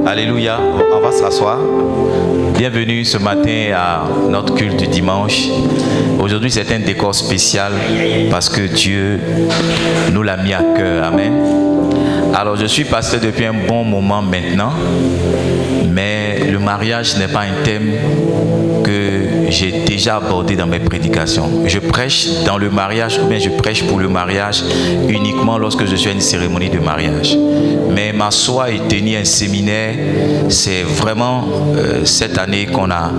Alléluia, on va s'asseoir. Bienvenue ce matin à notre culte du dimanche. Aujourd'hui c'est un décor spécial parce que Dieu nous l'a mis à cœur. Amen. Alors je suis pasteur depuis un bon moment maintenant, mais le mariage n'est pas un thème que j'ai déjà abordé dans mes prédications. Je prêche dans le mariage, ou bien je prêche pour le mariage uniquement lorsque je suis à une cérémonie de mariage. Mais m'asseoir et tenir un séminaire, c'est vraiment cette année qu'on a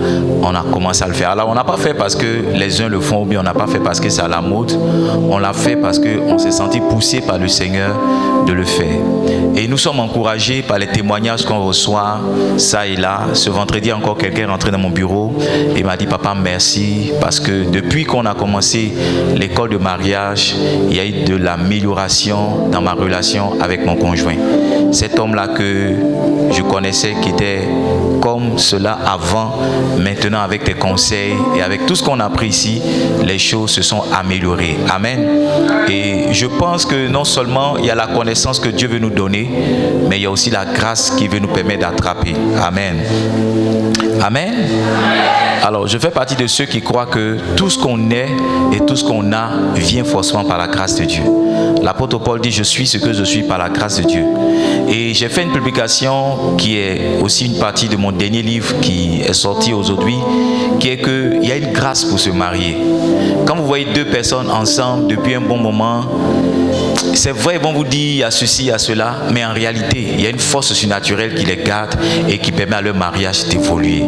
commencé à le faire. Alors on n'a pas fait parce que les uns le font, ou bien on n'a pas fait parce que c'est à la mode. On l'a fait parce qu'on s'est senti poussé par le Seigneur de le faire. Et nous sommes encouragés par les témoignages qu'on reçoit, ça et là. Ce vendredi encore, quelqu'un est rentré dans mon bureau et m'a dit: papa, merci, parce que depuis qu'on a commencé l'école de mariage, il y a eu de l'amélioration dans ma relation avec mon conjoint. Cet homme-là que je connaissais, qui était comme cela avant, maintenant avec tes conseils et avec tout ce qu'on a appris ici, les choses se sont améliorées. Amen. Et je pense que non seulement il y a la connaissance que Dieu veut nous donner, mais il y a aussi la grâce qui veut nous permettre d'attraper. Amen. Amen. Alors, je fais partie de ceux qui croient que tout ce qu'on est et tout ce qu'on a vient forcément par la grâce de Dieu. L'apôtre Paul dit: je suis ce que je suis par la grâce de Dieu. Et j'ai fait une publication qui est aussi une partie de mon dernier livre qui est sorti aujourd'hui, qui est qu'il y a une grâce pour se marier. Quand vous voyez deux personnes ensemble depuis un bon moment, c'est vrai, ils vont vous dire il y a ceci, il y a cela, mais en réalité, il y a une force surnaturelle qui les garde et qui permet à leur mariage d'évoluer.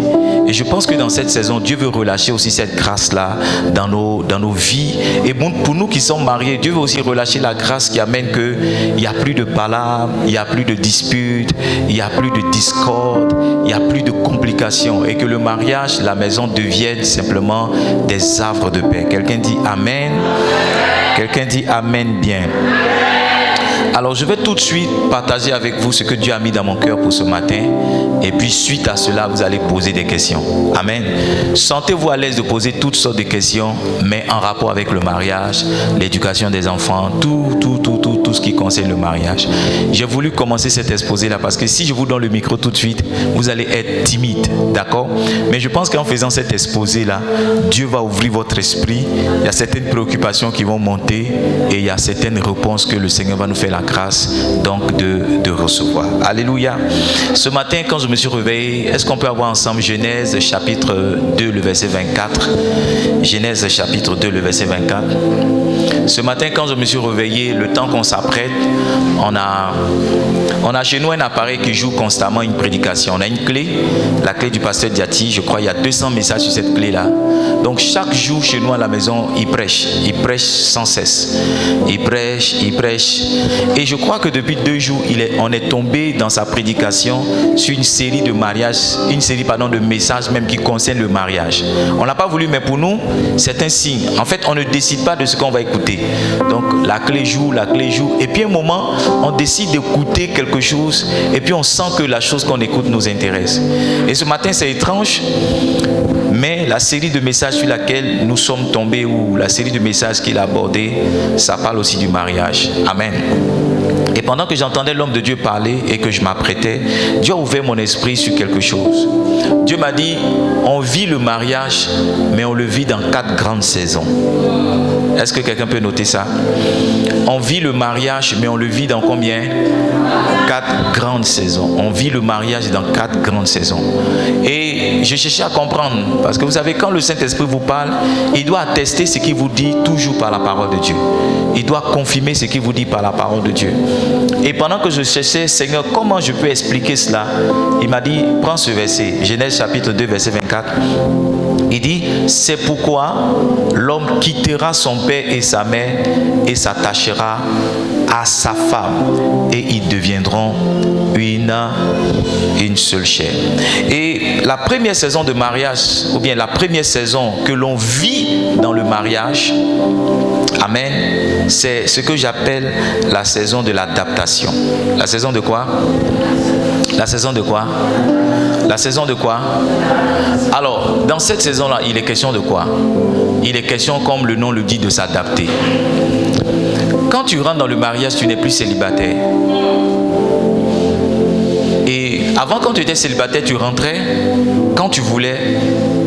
Et je pense que dans cette saison, Dieu veut relâcher aussi cette grâce-là dans nos vies. Et bon, pour nous qui sommes mariés, Dieu veut aussi relâcher la grâce qui amène qu'il n'y a plus de palabres, il n'y a plus de disputes, il n'y a plus de discorde, il n'y a plus de complications. Et que le mariage, la maison devienne simplement des havres de paix. Quelqu'un dit Amen. Quelqu'un dit Amen bien. Alors je vais tout de suite partager avec vous ce que Dieu a mis dans mon cœur pour ce matin. Et puis suite à cela, vous allez poser des questions. Amen. Sentez-vous à l'aise de poser toutes sortes de questions, mais en rapport avec le mariage, l'éducation des enfants, tout ce qui concerne le mariage. J'ai voulu commencer cet exposé-là parce que si je vous donne le micro tout de suite, vous allez être timide, d'accord? Mais je pense qu'en faisant cet exposé-là, Dieu va ouvrir votre esprit. Il y a certaines préoccupations qui vont monter et il y a certaines réponses que le Seigneur va nous faire la grâce donc de recevoir. Alléluia. Ce matin, quand je me suis réveillé, est-ce qu'on peut avoir ensemble Genèse chapitre 2, le verset 24? Genèse chapitre 2, le verset 24. Ce matin, quand je me suis réveillé, le temps qu'on s'apprête, on a chez nous un appareil qui joue constamment une prédication. On a une clé, la clé du pasteur Diati. Je crois qu'il y a 200 messages sur cette clé-là. Donc chaque jour chez nous à la maison, il prêche sans cesse. Il prêche. Et je crois que depuis 2 jours, on est tombé dans sa prédication sur une série de mariages, de messages même qui concernent le mariage. On n'a pas voulu, mais pour nous, c'est un signe. En fait, on ne décide pas de ce qu'on va écouter. Donc la clé joue. Et puis un moment, on décide d'écouter quelque chose et puis on sent que la chose qu'on écoute nous intéresse. Et ce matin, c'est étrange, mais la série de messages sur laquelle nous sommes tombés, ou la série de messages qu'il a abordé, ça parle aussi du mariage. Amen. Et pendant que j'entendais l'homme de Dieu parler et que je m'apprêtais, Dieu a ouvert mon esprit sur quelque chose. Dieu m'a dit: on vit le mariage, mais on le vit dans 4 grandes saisons. Est-ce que quelqu'un peut noter ça? On vit le mariage, mais on le vit dans combien? 4 grandes saisons. On vit le mariage dans 4 grandes saisons. Et je cherchais à comprendre, parce que vous savez, quand le Saint-Esprit vous parle, il doit attester ce qu'il vous dit toujours par la parole de Dieu. Il doit confirmer ce qu'il vous dit par la parole de Dieu. Et pendant que je cherchais, Seigneur, comment je peux expliquer cela? Il m'a dit: prends ce verset, Genèse chapitre 2, verset 24. Il dit: c'est pourquoi l'homme quittera son père et sa mère et s'attachera à sa femme et ils deviendront une seule chair. Et la première saison de mariage, ou bien la première saison que l'on vit dans le mariage, amen, c'est ce que j'appelle la saison de l'adaptation. La saison de quoi? La saison de quoi? La saison de quoi? Alors, dans cette saison-là, il est question de quoi? Il est question, comme le nom le dit, de s'adapter. Quand tu rentres dans le mariage, tu n'es plus célibataire. Et avant, quand tu étais célibataire, tu rentrais quand tu voulais,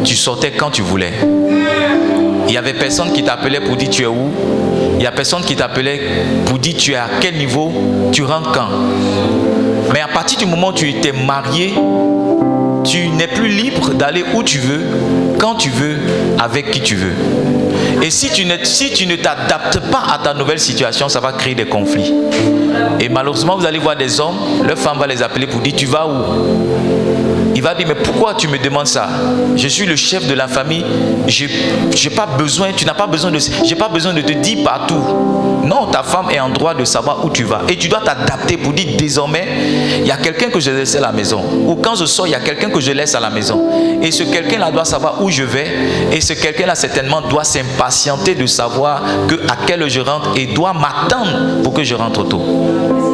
tu sortais quand tu voulais. Il n'y avait personne qui t'appelait pour dire tu es où. Il n'y a personne qui t'appelait pour dire tu es à quel niveau, tu rentres quand. Mais à partir du moment où tu étais marié, tu n'es plus libre d'aller où tu veux, quand tu veux, avec qui tu veux. Et si tu ne t'adaptes pas à ta nouvelle situation, ça va créer des conflits. Et malheureusement, vous allez voir des hommes, leur femme va les appeler pour dire tu vas où? Il va dire mais pourquoi tu me demandes ça? Je suis le chef de la famille, j'ai pas besoin, tu n'as pas besoin de, j'ai pas besoin de te dire partout. Non, ta femme est en droit de savoir où tu vas. Et tu dois t'adapter pour dire désormais, il y a quelqu'un que je laisse à la maison. Ou quand je sors, il y a quelqu'un que je laisse à la maison. Et ce quelqu'un-là doit savoir où je vais. Et ce quelqu'un-là certainement doit s'impatienter de savoir à quelle heure je rentre et doit m'attendre pour que je rentre tôt.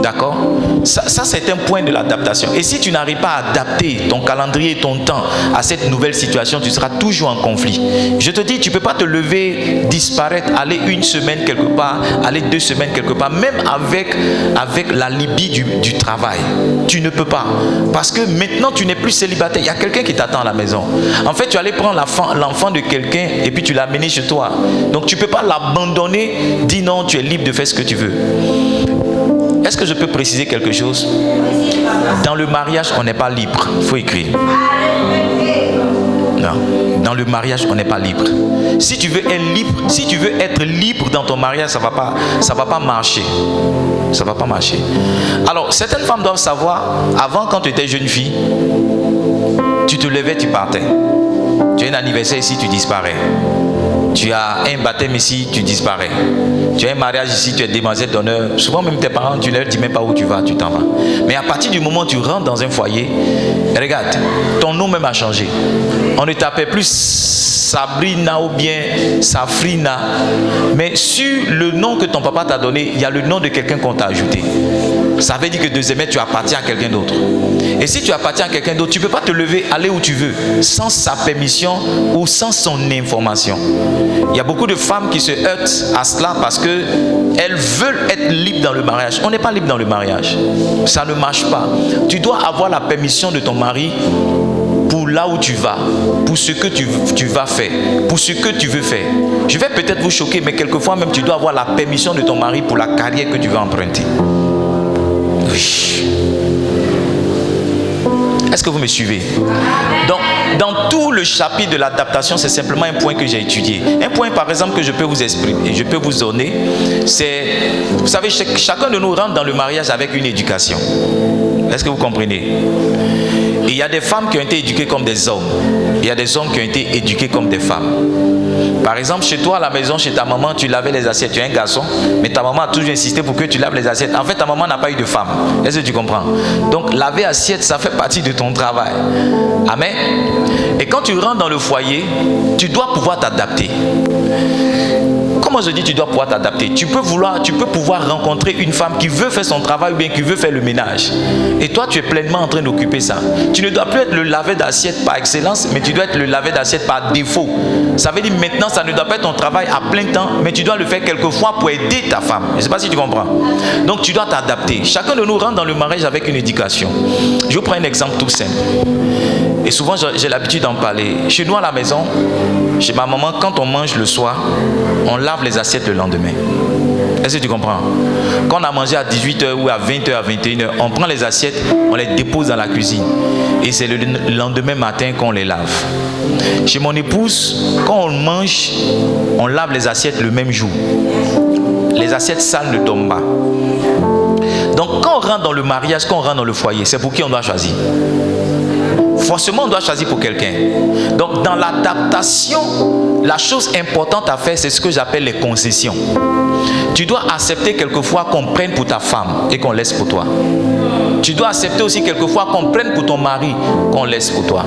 D'accord? Ça c'est un point de l'adaptation. Et si tu n'arrives pas à adapter ton calendrier et ton temps à cette nouvelle situation, tu seras toujours en conflit. Je te dis, tu ne peux pas te lever, disparaître, aller une semaine quelque part, aller 2 semaines quelque part, même avec la libye du travail. Tu ne peux pas. Parce que maintenant, tu n'es plus célibataire. Il y a quelqu'un qui t'attend à la maison. En fait, tu allais prendre l'enfant de quelqu'un et puis tu l'as amené chez toi. Donc, tu ne peux pas l'abandonner, dis non, tu es libre de faire ce que tu veux. Est-ce que je peux préciser quelque chose? Dans le mariage, on n'est pas libre. Il faut écrire. Non. Dans le mariage, on n'est pas libre. Si tu veux être libre dans ton mariage, ça va pas marcher. Ça va pas marcher. Alors, certaines femmes doivent savoir, avant, quand tu étais jeune fille, tu te levais, tu partais. Tu as un anniversaire ici, tu disparais. Tu as un baptême ici, tu disparais. Tu as un mariage ici, tu es demoiselle d'honneur. Souvent même tes parents, tu ne leur dis même pas où tu vas, tu t'en vas. Mais à partir du moment où tu rentres dans un foyer, regarde, ton nom même a changé. On ne t'appelle plus Sabrina ou bien Safrina. Mais sur le nom que ton papa t'a donné, il y a le nom de quelqu'un qu'on t'a ajouté. Ça veut dire que deuxièmement, tu appartiens à quelqu'un d'autre. Et si tu appartiens à quelqu'un d'autre, tu ne peux pas te lever, aller où tu veux, sans sa permission ou sans son information. Il y a beaucoup de femmes qui se heurtent à cela parce qu'elles veulent être libres dans le mariage. On n'est pas libre dans le mariage. Ça ne marche pas. Tu dois avoir la permission de ton mari pour là où tu vas, pour ce que tu vas faire, pour ce que tu veux faire. Je vais peut-être vous choquer, mais quelquefois même tu dois avoir la permission de ton mari pour la carrière que tu veux emprunter. Oui. Est-ce que vous me suivez? Donc, dans tout le chapitre de l'adaptation, c'est simplement un point que j'ai étudié. Un point, par exemple, que je peux vous exprimer et je peux vous donner, c'est, vous savez, chacun de nous rentre dans le mariage avec une éducation. Est-ce que vous comprenez? Et il y a des femmes qui ont été éduquées comme des hommes. Il y a des hommes qui ont été éduqués comme des femmes. Par exemple, chez toi à la maison, chez ta maman, tu lavais les assiettes. Tu es un garçon, mais ta maman a toujours insisté pour que tu laves les assiettes. En fait, ta maman n'a pas eu de femme. Est-ce que tu comprends? Donc, laver assiette, ça fait partie de ton travail. Amen. Et quand tu rentres dans le foyer, tu dois pouvoir t'adapter. Comment je dis tu dois pouvoir t'adapter? Tu peux pouvoir rencontrer une femme qui veut faire son travail ou bien qui veut faire le ménage. Et toi, tu es pleinement en train d'occuper ça. Tu ne dois plus être le laveur d'assiette par excellence, mais tu dois être le laveur d'assiette par défaut. Ça veut dire maintenant, ça ne doit pas être ton travail à plein temps, mais tu dois le faire quelquefois pour aider ta femme. Je ne sais pas si tu comprends. Donc, tu dois t'adapter. Chacun de nous rentre dans le mariage avec une éducation. Je vous prends un exemple tout simple. Et souvent, j'ai l'habitude d'en parler. Chez nous à la maison, chez ma maman, quand on mange le soir, on lave les assiettes le lendemain. Est-ce que tu comprends? Quand on a mangé à 18h ou à 20h, à 21h, on prend les assiettes, on les dépose dans la cuisine. Et c'est le lendemain matin qu'on les lave. Chez mon épouse, quand on mange, on lave les assiettes le même jour. Les assiettes sales ne tombent pas. Donc quand on rentre dans le mariage, quand on rentre dans le foyer, c'est pour qui on doit choisir? Forcément, on doit choisir pour quelqu'un. Donc, dans l'adaptation, la chose importante à faire, c'est ce que j'appelle les concessions. Tu dois accepter quelquefois qu'on prenne pour ta femme et qu'on laisse pour toi. Tu dois accepter aussi quelquefois qu'on prenne pour ton mari, qu'on laisse pour toi.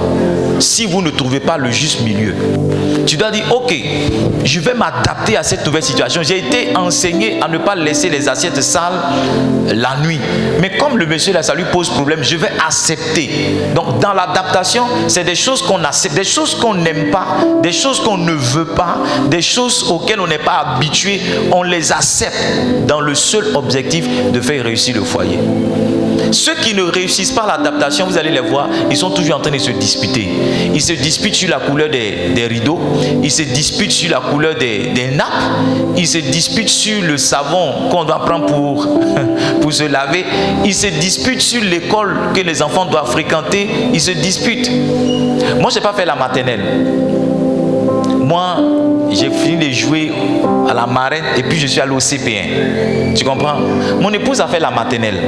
Si vous ne trouvez pas le juste milieu, tu dois dire, ok, je vais m'adapter à cette nouvelle situation. J'ai été enseigné à ne pas laisser les assiettes sales la nuit. Mais comme le monsieur là, ça lui pose problème, je vais accepter. Donc dans l'adaptation, c'est des choses qu'on accepte, des choses qu'on n'aime pas, des choses qu'on ne veut pas, des choses auxquelles on n'est pas habitué, on les accepte dans le seul objectif de faire réussir le foyer. Ceux qui ne réussissent pas l'adaptation, vous allez les voir, ils sont toujours en train de se disputer. Ils se disputent sur la couleur des rideaux, ils se disputent sur la couleur des nappes, ils se disputent sur le savon qu'on doit prendre pour se laver, ils se disputent sur l'école que les enfants doivent fréquenter, ils se disputent. Moi, je n'ai pas fait la maternelle. Moi, j'ai fini de jouer à la marraine et puis je suis allé au CP1. Tu comprends? Mon épouse a fait la maternelle.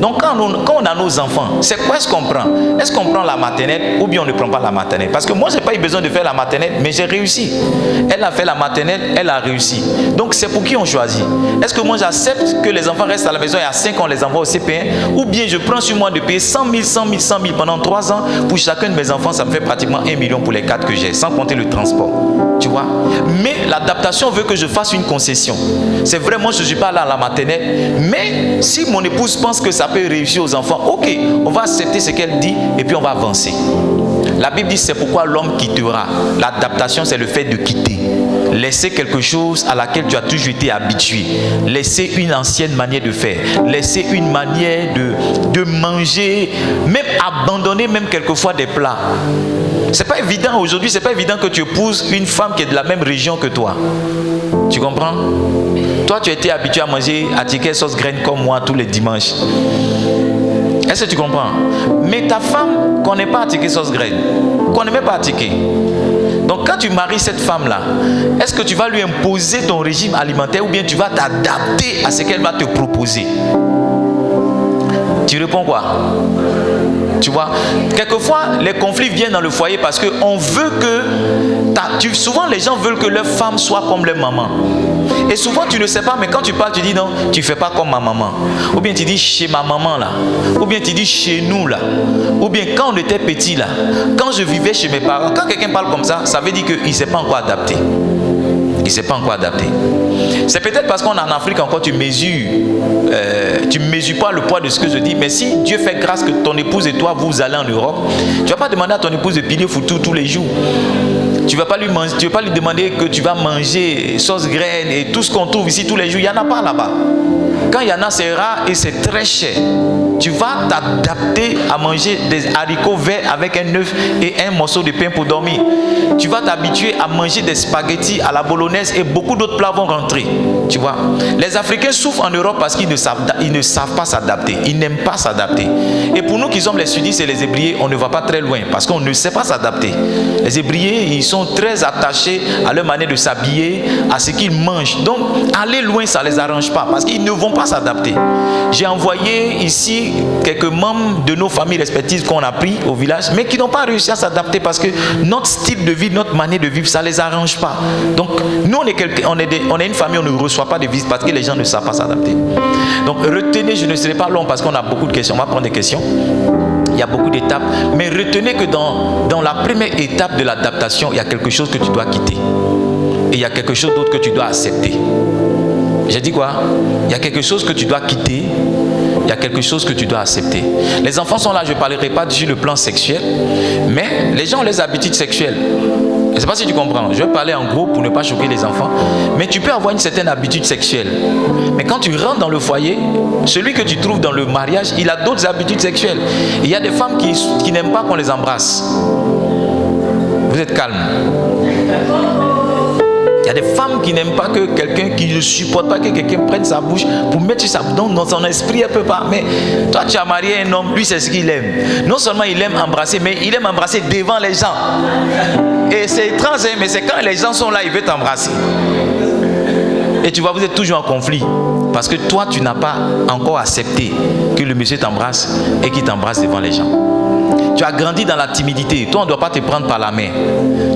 Donc quand on a nos enfants, c'est quoi est-ce qu'on prend? Est-ce qu'on prend la maternelle ou bien on ne prend pas la maternelle? Parce que moi, je n'ai pas eu besoin de faire la maternelle, mais j'ai réussi. Elle a fait la maternelle, elle a réussi. Donc c'est pour qui on choisit? Est-ce que moi j'accepte que les enfants restent à la maison et à 5 ans on les envoie au CP1? Ou bien je prends sur moi de payer 100 000, 100 000, 100 000 pendant 3 ans pour chacun de mes enfants, ça me fait pratiquement 1 million pour les 4 que j'ai, sans compter le transport. Tu vois? Mais l'adaptation veut que je fasse une concession. C'est vrai, moi je ne suis pas là à la maternelle, mais si mon épouse pense que ça peut réussir aux enfants, ok, on va accepter ce qu'elle dit et puis on va avancer. La Bible dit c'est pourquoi l'homme quittera. L'adaptation, c'est le fait de quitter. Laisser quelque chose à laquelle tu as toujours été habitué. Laisser une ancienne manière de faire. Laisser une manière de manger. Même abandonner même quelquefois des plats. C'est pas évident aujourd'hui, c'est pas évident que tu épouses une femme qui est de la même région que toi. Tu comprends? Toi, tu as été habitué à manger attiqué sauce graine comme moi tous les dimanches. Est-ce que tu comprends? Mais ta femme connaît pas attiqué sauce graine. Connaît même pas attiqué. Donc quand tu maries cette femme-là, est-ce que tu vas lui imposer ton régime alimentaire ou bien tu vas t'adapter à ce qu'elle va te proposer? Tu réponds quoi? Tu vois, quelquefois les conflits viennent dans le foyer parce qu'on veut que souvent les gens veulent que leur femme soit comme leur maman. Et souvent tu ne sais pas, mais quand tu parles, tu dis non, tu ne fais pas comme ma maman. Ou bien tu dis chez ma maman là. Ou bien tu dis chez nous là. Ou bien quand on était petit là. Quand je vivais chez mes parents. Quand quelqu'un parle comme ça, ça veut dire qu'il ne s'est pas encore adapté. Il ne s'est pas encore adapté. C'est peut-être parce qu'on est en Afrique encore, tu mesures pas le poids de ce que je dis. Mais si Dieu fait grâce que ton épouse et toi, vous allez en Europe, tu ne vas pas demander à ton épouse de piler foutu tous les jours. Tu ne vas pas lui demander que tu vas manger sauce graine et tout ce qu'on trouve ici tous les jours. Il n'y en a pas là-bas. Quand il y en a, c'est rare et c'est très cher. Tu vas t'adapter à manger des haricots verts avec un œuf et un morceau de pain pour dormir. Tu vas t'habituer à manger des spaghettis à la bolognaise et beaucoup d'autres plats vont rentrer. Tu vois, les Africains souffrent en Europe parce qu'ils ne savent pas s'adapter. Ils n'aiment pas s'adapter. Et pour nous qui sommes les sudistes et les Hébriers, on ne va pas très loin parce qu'on ne sait pas s'adapter. Les Hébriers, ils sont très attachés à leur manière de s'habiller, à ce qu'ils mangent. Donc, aller loin, ça ne les arrange pas parce qu'ils ne vont pas s'adapter. J'ai envoyé ici quelques membres de nos familles respectives qu'on a pris au village, mais qui n'ont pas réussi à s'adapter parce que notre style de vie, notre manière de vivre, ça ne les arrange pas. Donc, nous, on est une famille, on ne reçoit pas de visite parce que les gens ne savent pas s'adapter. Donc, retenez, je ne serai pas long parce qu'on a beaucoup de questions. On va prendre des questions. Il y a beaucoup d'étapes. Mais retenez que dans la première étape de l'adaptation, il y a quelque chose que tu dois quitter. Et il y a quelque chose d'autre que tu dois accepter. J'ai dit quoi? Il y a quelque chose que tu dois quitter. Il y a quelque chose que tu dois accepter. Les enfants sont là, je ne parlerai pas sur le plan sexuel, mais les gens ont les habitudes sexuelles. Je ne sais pas si tu comprends. Je vais parler en gros pour ne pas choquer les enfants. Mais tu peux avoir une certaine habitude sexuelle. Mais quand tu rentres dans le foyer, celui que tu trouves dans le mariage, il a d'autres habitudes sexuelles. Il y a des femmes qui n'aiment pas qu'on les embrasse. Vous êtes calme. Il y a des femmes qui n'aiment pas que quelqu'un, qui ne supporte pas que quelqu'un prenne sa bouche pour mettre sa bouche dans son esprit, elle ne peut pas. Mais toi, tu as marié un homme, lui, c'est ce qu'il aime. Non seulement il aime embrasser, mais il aime embrasser devant les gens. Et c'est étrange, mais c'est quand les gens sont là, il veut t'embrasser. Et tu vois, vous êtes toujours en conflit. Parce que toi, tu n'as pas encore accepté que le monsieur t'embrasse et qu'il t'embrasse devant les gens. Tu as grandi dans la timidité. Toi, on ne doit pas te prendre par la main.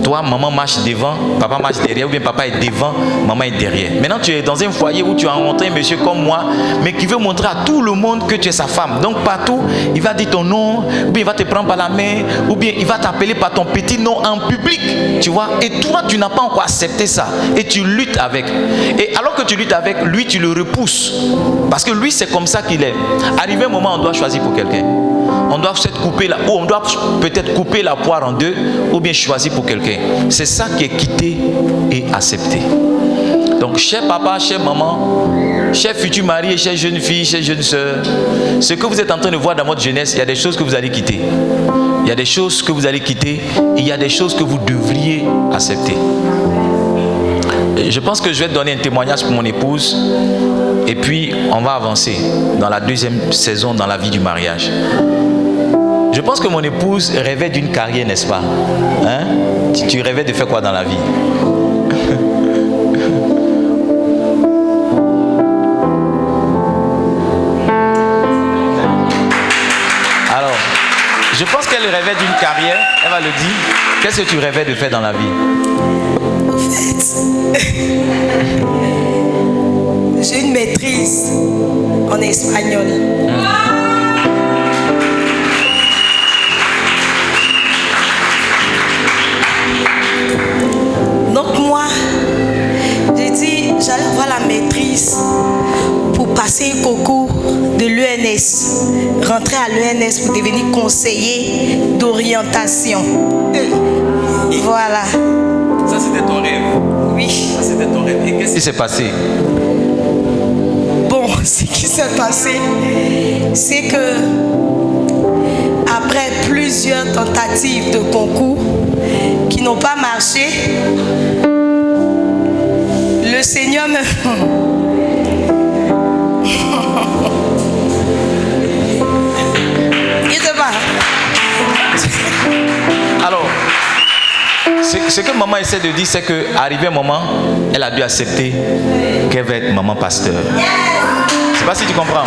Toi, maman marche devant, papa marche derrière, ou bien papa est devant, maman est derrière. Maintenant, tu es dans un foyer où tu as rencontré un monsieur comme moi, mais qui veut montrer à tout le monde que tu es sa femme. Donc, partout, il va dire ton nom, ou bien il va te prendre par la main, ou bien il va t'appeler par ton petit nom en public. Tu vois? Et toi, tu n'as pas encore accepté ça. Et tu luttes avec. Et alors que tu luttes avec, lui, tu le repousses. Parce que lui, c'est comme ça qu'il est. Arrivé un moment, on doit choisir pour quelqu'un. On doit peut-être couper la poire en deux ou bien choisir pour quelqu'un. C'est ça qui est quitter et accepter. Donc cher papa, chère maman, chers futurs maris, chères jeunes filles, chères jeunes sœurs, ce que vous êtes en train de voir dans votre jeunesse, il y a des choses que vous allez quitter. Il y a des choses que vous allez quitter et il y a des choses que vous devriez accepter. Je pense que je vais donner un témoignage pour mon épouse et puis on va avancer dans la deuxième saison dans la vie du mariage. Je pense que mon épouse rêvait d'une carrière, n'est-ce pas? Hein? Tu rêvais de faire quoi dans la vie? Alors, je pense qu'elle rêvait d'une carrière. Elle va le dire. Qu'est-ce que tu rêvais de faire dans la vie? En fait, j'ai une maîtrise en espagnol. Donc moi, j'ai dit, j'allais avoir la maîtrise pour passer un concours de l'ENS, rentrer à l'ENS pour devenir conseiller d'orientation. Voilà. Ça, c'était ton rêve? Oui. Ça, c'était ton rêve. Et qu'est-ce qui s'est passé? Bon, ce qui s'est passé, c'est que après plusieurs tentatives de concours qui n'ont pas marché, le Seigneur me... Il te va. Alors, ce que maman essaie de dire, c'est qu'arrivé un moment, elle a dû accepter qu'elle va être maman pasteur. Je ne sais pas si tu comprends.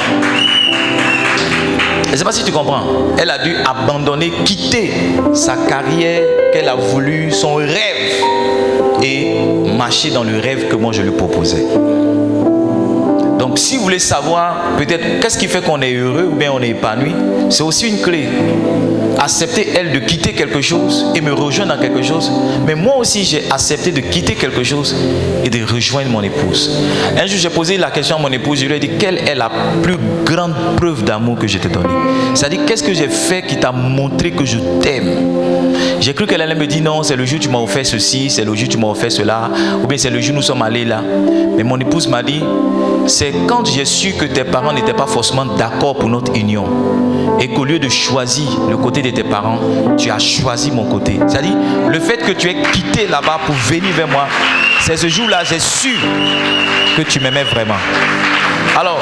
Je ne sais pas si tu comprends. Elle a dû abandonner, quitter sa carrière qu'elle a voulu, son rêve, et marcher dans le rêve que moi je lui proposais. Donc si vous voulez savoir peut-être qu'est-ce qui fait qu'on est heureux ou bien on est épanoui, c'est aussi une clé. Accepter elle de quitter quelque chose et me rejoindre dans quelque chose. Mais moi aussi j'ai accepté de quitter quelque chose et de rejoindre mon épouse. Un jour j'ai posé la question à mon épouse, je lui ai dit quelle est la plus grande preuve d'amour que je t'ai donnée. C'est-à-dire qu'est-ce que j'ai fait qui t'a montré que je t'aime. J'ai cru qu'elle allait me dire non, c'est le jour où tu m'as offert ceci, c'est le jour où tu m'as offert cela, ou bien c'est le jour où nous sommes allés là. Mais mon épouse m'a dit, c'est quand j'ai su que tes parents n'étaient pas forcément d'accord pour notre union et qu'au lieu de choisir le côté de tes parents, tu as choisi mon côté. C'est-à-dire, le fait que tu aies quitté là-bas pour venir vers moi, c'est ce jour-là, j'ai su que tu m'aimais vraiment. Alors,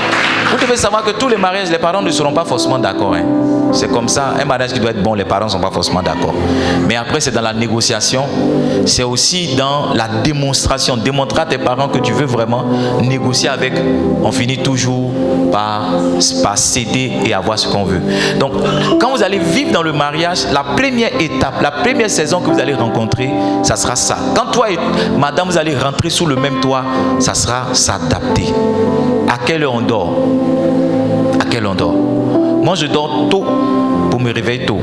vous devez savoir que tous les mariages, les parents ne seront pas forcément d'accord. Hein. C'est comme ça, un mariage qui doit être bon, les parents ne sont pas forcément d'accord. Mais après, c'est dans la négociation, c'est aussi dans la démonstration. Démontrer à tes parents que tu veux vraiment négocier avec. On finit toujours par céder et avoir ce qu'on veut. Donc, quand vous allez vivre dans le mariage, la première étape, la première saison que vous allez rencontrer, ça sera ça. Quand toi et madame, vous allez rentrer sous le même toit, ça sera s'adapter. À quelle heure on dort? À quelle heure on dort? Moi, je dors tôt pour me réveiller tôt.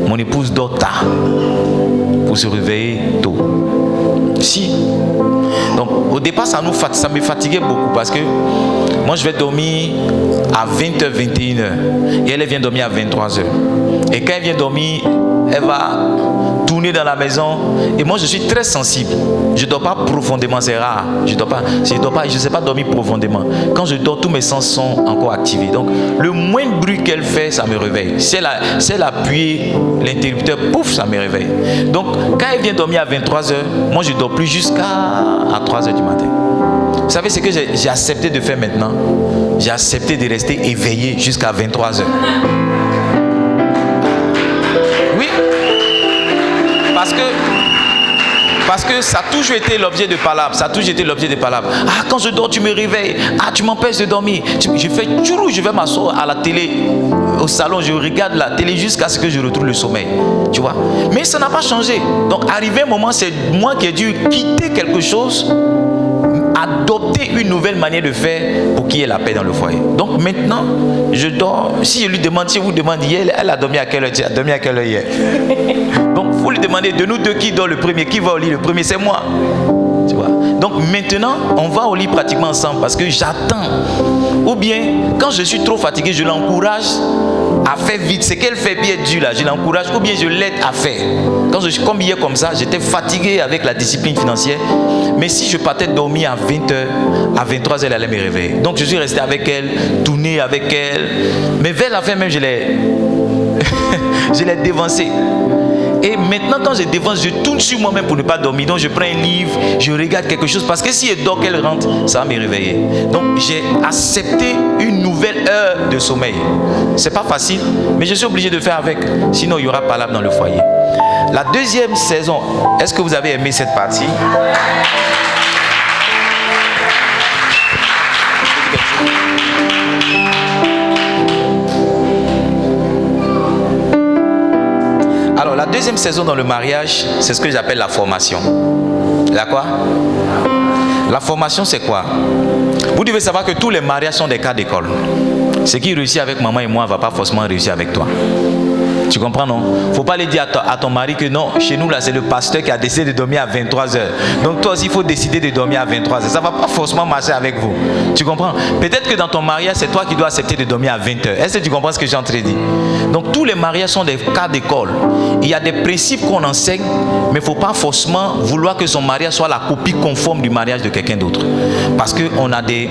Mon épouse dort tard pour se réveiller tôt. Si. Donc, au départ, ça me fatiguait beaucoup parce que moi, je vais dormir à 20h, 21h. Et elle vient dormir à 23h. Et quand elle vient dormir, elle va tourner dans la maison. Et moi, je suis très sensible. Je ne dors pas profondément, c'est rare. Je ne sais pas dormir profondément. Quand je dors, tous mes sens sont encore activés. Donc, le moindre bruit qu'elle fait, ça me réveille. Si elle appuie l'interrupteur, pouf, ça me réveille. Donc, quand elle vient dormir à 23h, moi, je ne dors plus jusqu'à 3h du matin. Vous savez ce que j'ai accepté de faire maintenant? J'ai accepté de rester éveillé jusqu'à 23h. Oui. Parce que ça a toujours été l'objet de palabres. Ça a toujours été l'objet de palabres. Ah, quand je dors, tu me réveilles. Ah, tu m'empêches de dormir. Je fais toujours, je vais m'asseoir à la télé, au salon, je regarde la télé jusqu'à ce que je retrouve le sommeil. Tu vois? Mais ça n'a pas changé. Donc, arrivé un moment, c'est moi qui ai dû quitter quelque chose, adopter une nouvelle manière de faire pour qu'il y ait la paix dans le foyer. Donc maintenant, je dors. Si je lui demande, si vous demandez hier, elle a dormi à quelle heure? Tu as dormi à quelle heure hier? Donc vous lui demandez de nous deux qui dort le premier, qui va au lit le premier, c'est moi. Tu vois? Donc maintenant, on va au lit pratiquement ensemble parce que j'attends. Ou bien, quand je suis trop fatigué, je l'encourage à faire vite. Ce qu'elle fait bien dur là, je l'encourage ou bien je l'aide à faire. Comme hier comme ça, j'étais fatigué avec la discipline financière. Mais si je partais dormir à 20h, à 23h, elle allait me réveiller. Donc je suis resté avec elle, tourné avec elle. Mais vers la fin même, je l'ai dévancé. Et maintenant, quand je dévance, je tourne sur moi-même pour ne pas dormir. Donc, je prends un livre, je regarde quelque chose. Parce que si elle dort, qu'elle rentre, ça va me réveiller. Donc, j'ai accepté une nouvelle heure de sommeil. C'est pas facile, mais je suis obligé de faire avec. Sinon, il y aura palabre dans le foyer. La deuxième saison, est-ce que vous avez aimé cette partie? Alors, la deuxième saison dans le mariage, c'est ce que j'appelle la formation. La quoi? La formation, c'est quoi? Vous devez savoir que tous les mariages sont des cas d'école. Ce qui réussit avec maman et moi ne va pas forcément réussir avec toi. Tu comprends, non? Il ne faut pas aller dire à ton mari que non, chez nous, là, c'est le pasteur qui a décidé de dormir à 23h. Donc, toi aussi, il faut décider de dormir à 23h. Ça ne va pas forcément marcher avec vous. Tu comprends? Peut-être que dans ton mariage, c'est toi qui dois accepter de dormir à 20h. Est-ce que tu comprends ce que j'ai en train de dire? Donc, tous les mariages sont des cas d'école. Il y a des principes qu'on enseigne, mais il ne faut pas forcément vouloir que son mariage soit la copie conforme du mariage de quelqu'un d'autre. Parce qu'on a des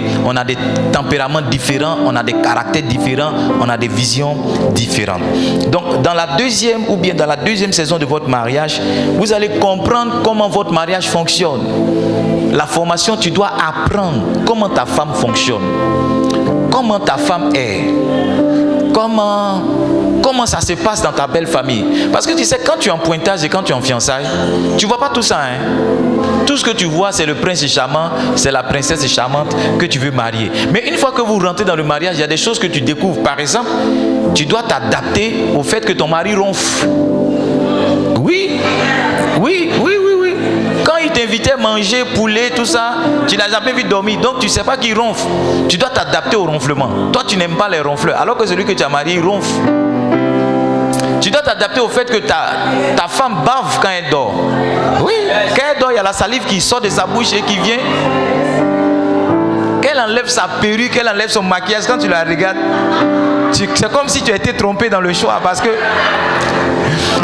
tempéraments différents, on a des caractères différents, on a des visions différentes. Donc, dans la deuxième saison de votre mariage, vous allez comprendre comment votre mariage fonctionne. La formation, tu dois apprendre comment ta femme fonctionne, comment ta femme est, comment ça se passe dans ta belle famille. Parce que tu sais, quand tu es en pointage et quand tu es en fiançailles, tu ne vois pas tout ça. Tout ce que tu vois, c'est le prince charmant, c'est la princesse charmante que tu veux marier. Mais une fois que vous rentrez dans le mariage, il y a des choses que tu découvres. Par exemple, tu dois t'adapter au fait que ton mari ronfle. Oui. Quand il t'invitait à manger poulet, tout ça, tu n'as jamais vu dormir. Donc tu ne sais pas qu'il ronfle. Tu dois t'adapter au ronflement. Toi, tu n'aimes pas les ronfleurs. Alors que celui que tu as marié, il ronfle. Tu dois t'adapter au fait que ta femme bave quand elle dort. Oui, quand elle dort, il y a la salive qui sort de sa bouche et qui vient. Qu'elle enlève sa perruque, qu'elle enlève son maquillage, quand tu la regardes, c'est comme si tu as été trompé dans le choix. Parce que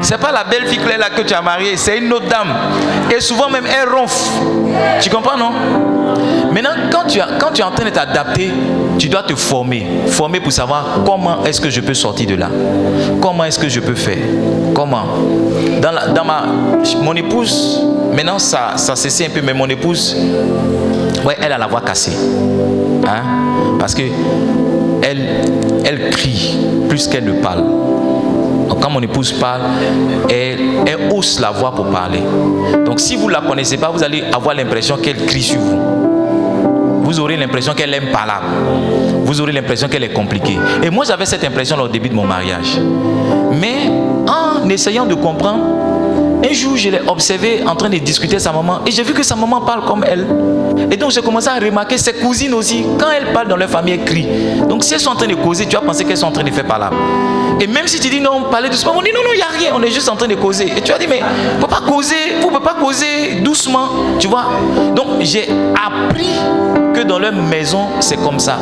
c'est pas la belle fille là que tu as mariée, c'est une autre dame. Et souvent même, elle ronfle. Tu comprends, non? Maintenant, quand tu es en train de t'adapter, tu dois te former. Former pour savoir comment est-ce que je peux sortir de là. Comment est-ce que je peux faire. Comment. Mon épouse, maintenant ça cesse un peu, mais mon épouse, ouais, elle a la voix cassée. Parce que elle crie plus qu'elle ne parle. Donc quand mon épouse parle, elle hausse la voix pour parler. Donc si vous ne la connaissez pas, vous allez avoir l'impression qu'elle crie sur vous. Vous aurez l'impression qu'elle aime parler. Vous aurez l'impression qu'elle est compliquée. Et moi j'avais cette impression au début de mon mariage. Mais en essayant de comprendre, un jour je l'ai observée en train de discuter avec sa maman. Et j'ai vu que sa maman parle comme elle. Et donc j'ai commencé à remarquer ses cousines aussi. Quand elles parlent dans leur famille, elles crient. Donc si elles sont en train de causer, tu vas penser qu'elles sont en train de faire parler. Et même si tu dis non, parlez doucement, on dit non, il n'y a rien, on est juste en train de causer. Et tu vas dire, mais vous ne pouvez pas causer doucement, tu vois. Donc j'ai appris que dans leur maison, c'est comme ça.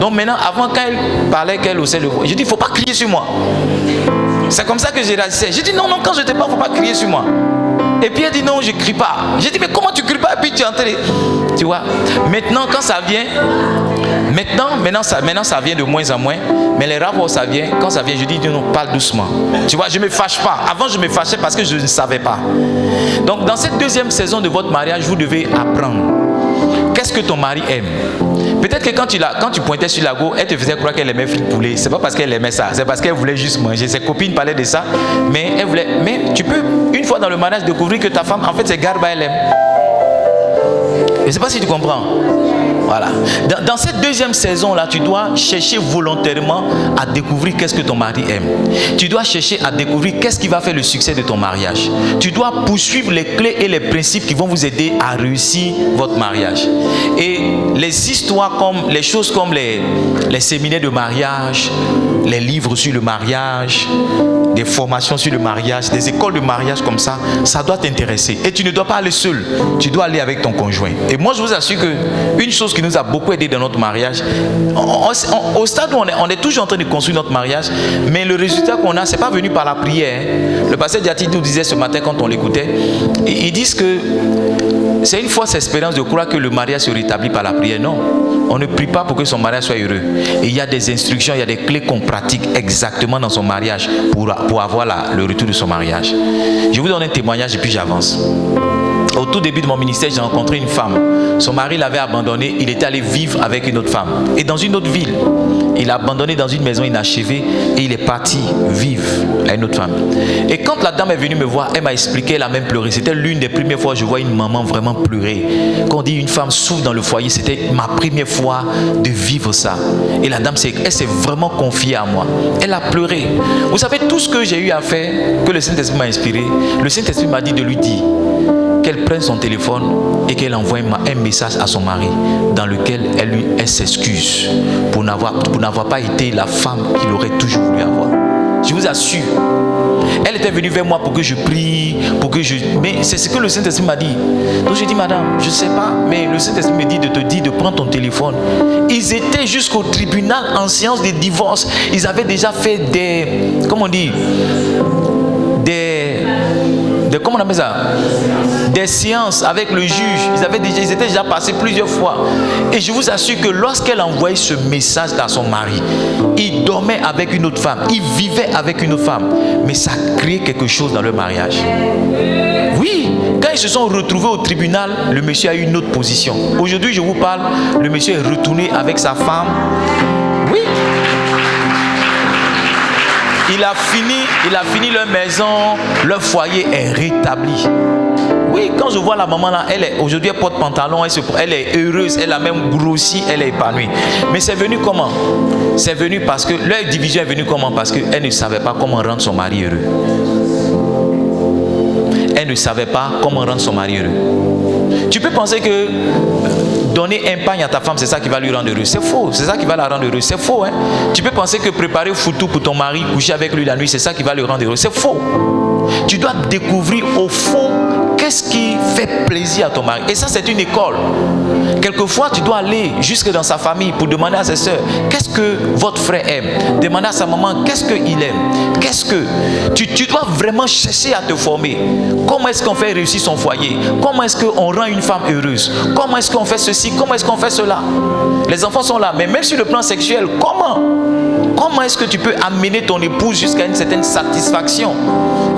Donc maintenant, avant, quand elle parlait, qu'elle haussait le voix, je dis, il ne faut pas crier sur moi. C'est comme ça que j'ai réalisé. J'ai dit, non, quand je te parle, il ne faut pas crier sur moi. Et puis elle dit, non, je ne crie pas. J'ai dit, mais comment tu ne cries pas? Et puis tu es en train de... Tu vois, maintenant, quand ça vient... Maintenant, ça vient de moins en moins. Mais les rapports, ça vient. Quand ça vient, je dis, non, parle doucement. Tu vois, je ne me fâche pas. Avant, je me fâchais parce que je ne savais pas. Donc, dans cette deuxième saison de votre mariage, vous devez apprendre. Qu'est-ce que ton mari aime? Peut-être que quand tu pointais sur la go, elle te faisait croire qu'elle aimait frites poulet. C'est pas parce qu'elle aimait ça, c'est parce qu'elle voulait juste manger. Ses copines parlaient de ça, mais elle voulait. Mais tu peux, une fois dans le mariage, découvrir que ta femme, en fait, c'est garba, elle aime. Je ne sais pas si tu comprends. Voilà. Dans cette deuxième saison-là, tu dois chercher volontairement à découvrir qu'est-ce que ton mari aime. Tu dois chercher à découvrir qu'est-ce qui va faire le succès de ton mariage. Tu dois poursuivre les clés et les principes qui vont vous aider à réussir votre mariage. Et les histoires comme, les choses comme les séminaires de mariage, les livres sur le mariage, des formations sur le mariage, des écoles de mariage comme ça, ça doit t'intéresser. Et tu ne dois pas aller seul, tu dois aller avec ton conjoint. Et moi, je vous assure qu'une chose qui nous a beaucoup aidé dans notre mariage, au stade où on est toujours en train de construire notre mariage, mais le résultat qu'on a, ce n'est pas venu par la prière. Le pasteur Diati nous disait ce matin quand on l'écoutait, ils disent que c'est une fausse espérance de croire que le mariage se rétablit par la prière. Non, on ne prie pas pour que son mariage soit heureux. Et il y a des instructions, il y a des clés qu'on pratique exactement dans son mariage pour avoir le retour de son mariage. Je vous donne un témoignage et puis j'avance. Au tout début de mon ministère, j'ai rencontré une femme. Son mari l'avait abandonné, il était allé vivre avec une autre femme. Et dans une autre ville, il l'a abandonné dans une maison inachevée et il est parti vivre à une autre femme. Et quand la dame est venue me voir, elle m'a expliqué, elle a même pleuré. C'était l'une des premières fois que je vois une maman vraiment pleurer. Quand on dit une femme souffre dans le foyer, c'était ma première fois de vivre ça. Et la dame, elle s'est vraiment confiée à moi. Elle a pleuré. Vous savez, tout ce que j'ai eu à faire, que le Saint-Esprit m'a inspiré, le Saint-Esprit m'a dit de lui dire qu'elle prenne son téléphone et qu'elle envoie un message à son mari dans lequel elle s'excuse pour n'avoir pas été la femme qu'il aurait toujours voulu avoir. Je vous assure. Elle était venue vers moi pour que je prie, mais c'est ce que le Saint-Esprit m'a dit. Donc j'ai dit, madame, je ne sais pas, mais le Saint-Esprit me dit de te dire de prendre ton téléphone. Ils étaient jusqu'au tribunal en séance de divorce. Ils avaient déjà fait comment on appelle ça? Des séances avec le juge. Ils étaient déjà passés plusieurs fois. Et je vous assure que lorsqu'elle envoyait ce message à son mari, il dormait avec une autre femme, il vivait avec une autre femme, mais ça créait quelque chose dans leur mariage. Oui, quand ils se sont retrouvés au tribunal, le monsieur a eu une autre position. Aujourd'hui, je vous parle, le monsieur est retourné avec sa femme. Oui. Il a fini leur maison, leur foyer est rétabli. Oui, quand je vois la maman là, aujourd'hui elle porte pantalon, elle est heureuse, elle a même grossi, elle est épanouie. Mais c'est venu comment? C'est venu parce que leur division est venue comment? Parce qu'elle ne savait pas comment rendre son mari heureux. Elle ne savait pas comment rendre son mari heureux. Tu peux penser que donner un pagne à ta femme, c'est ça qui va lui rendre heureux. C'est faux, c'est ça qui va la rendre heureuse. C'est faux, hein. Tu peux penser que préparer le foutou pour ton mari, coucher avec lui la nuit, c'est ça qui va le rendre heureux. C'est faux. Tu dois découvrir au fond qu'est-ce qui fait plaisir à ton mari. Et ça, c'est une école. Quelquefois, tu dois aller jusque dans sa famille pour demander à ses soeurs, qu'est-ce que votre frère aime? Demander à sa maman, qu'est-ce qu'il aime? Qu'est-ce que... Tu dois vraiment chercher à te former. Comment est-ce qu'on fait réussir son foyer? Comment est-ce qu'on rend une femme heureuse? Comment est-ce qu'on fait ceci? Comment est-ce qu'on fait cela? Les enfants sont là, mais même sur le plan sexuel, comment est-ce que tu peux amener ton épouse jusqu'à une certaine satisfaction?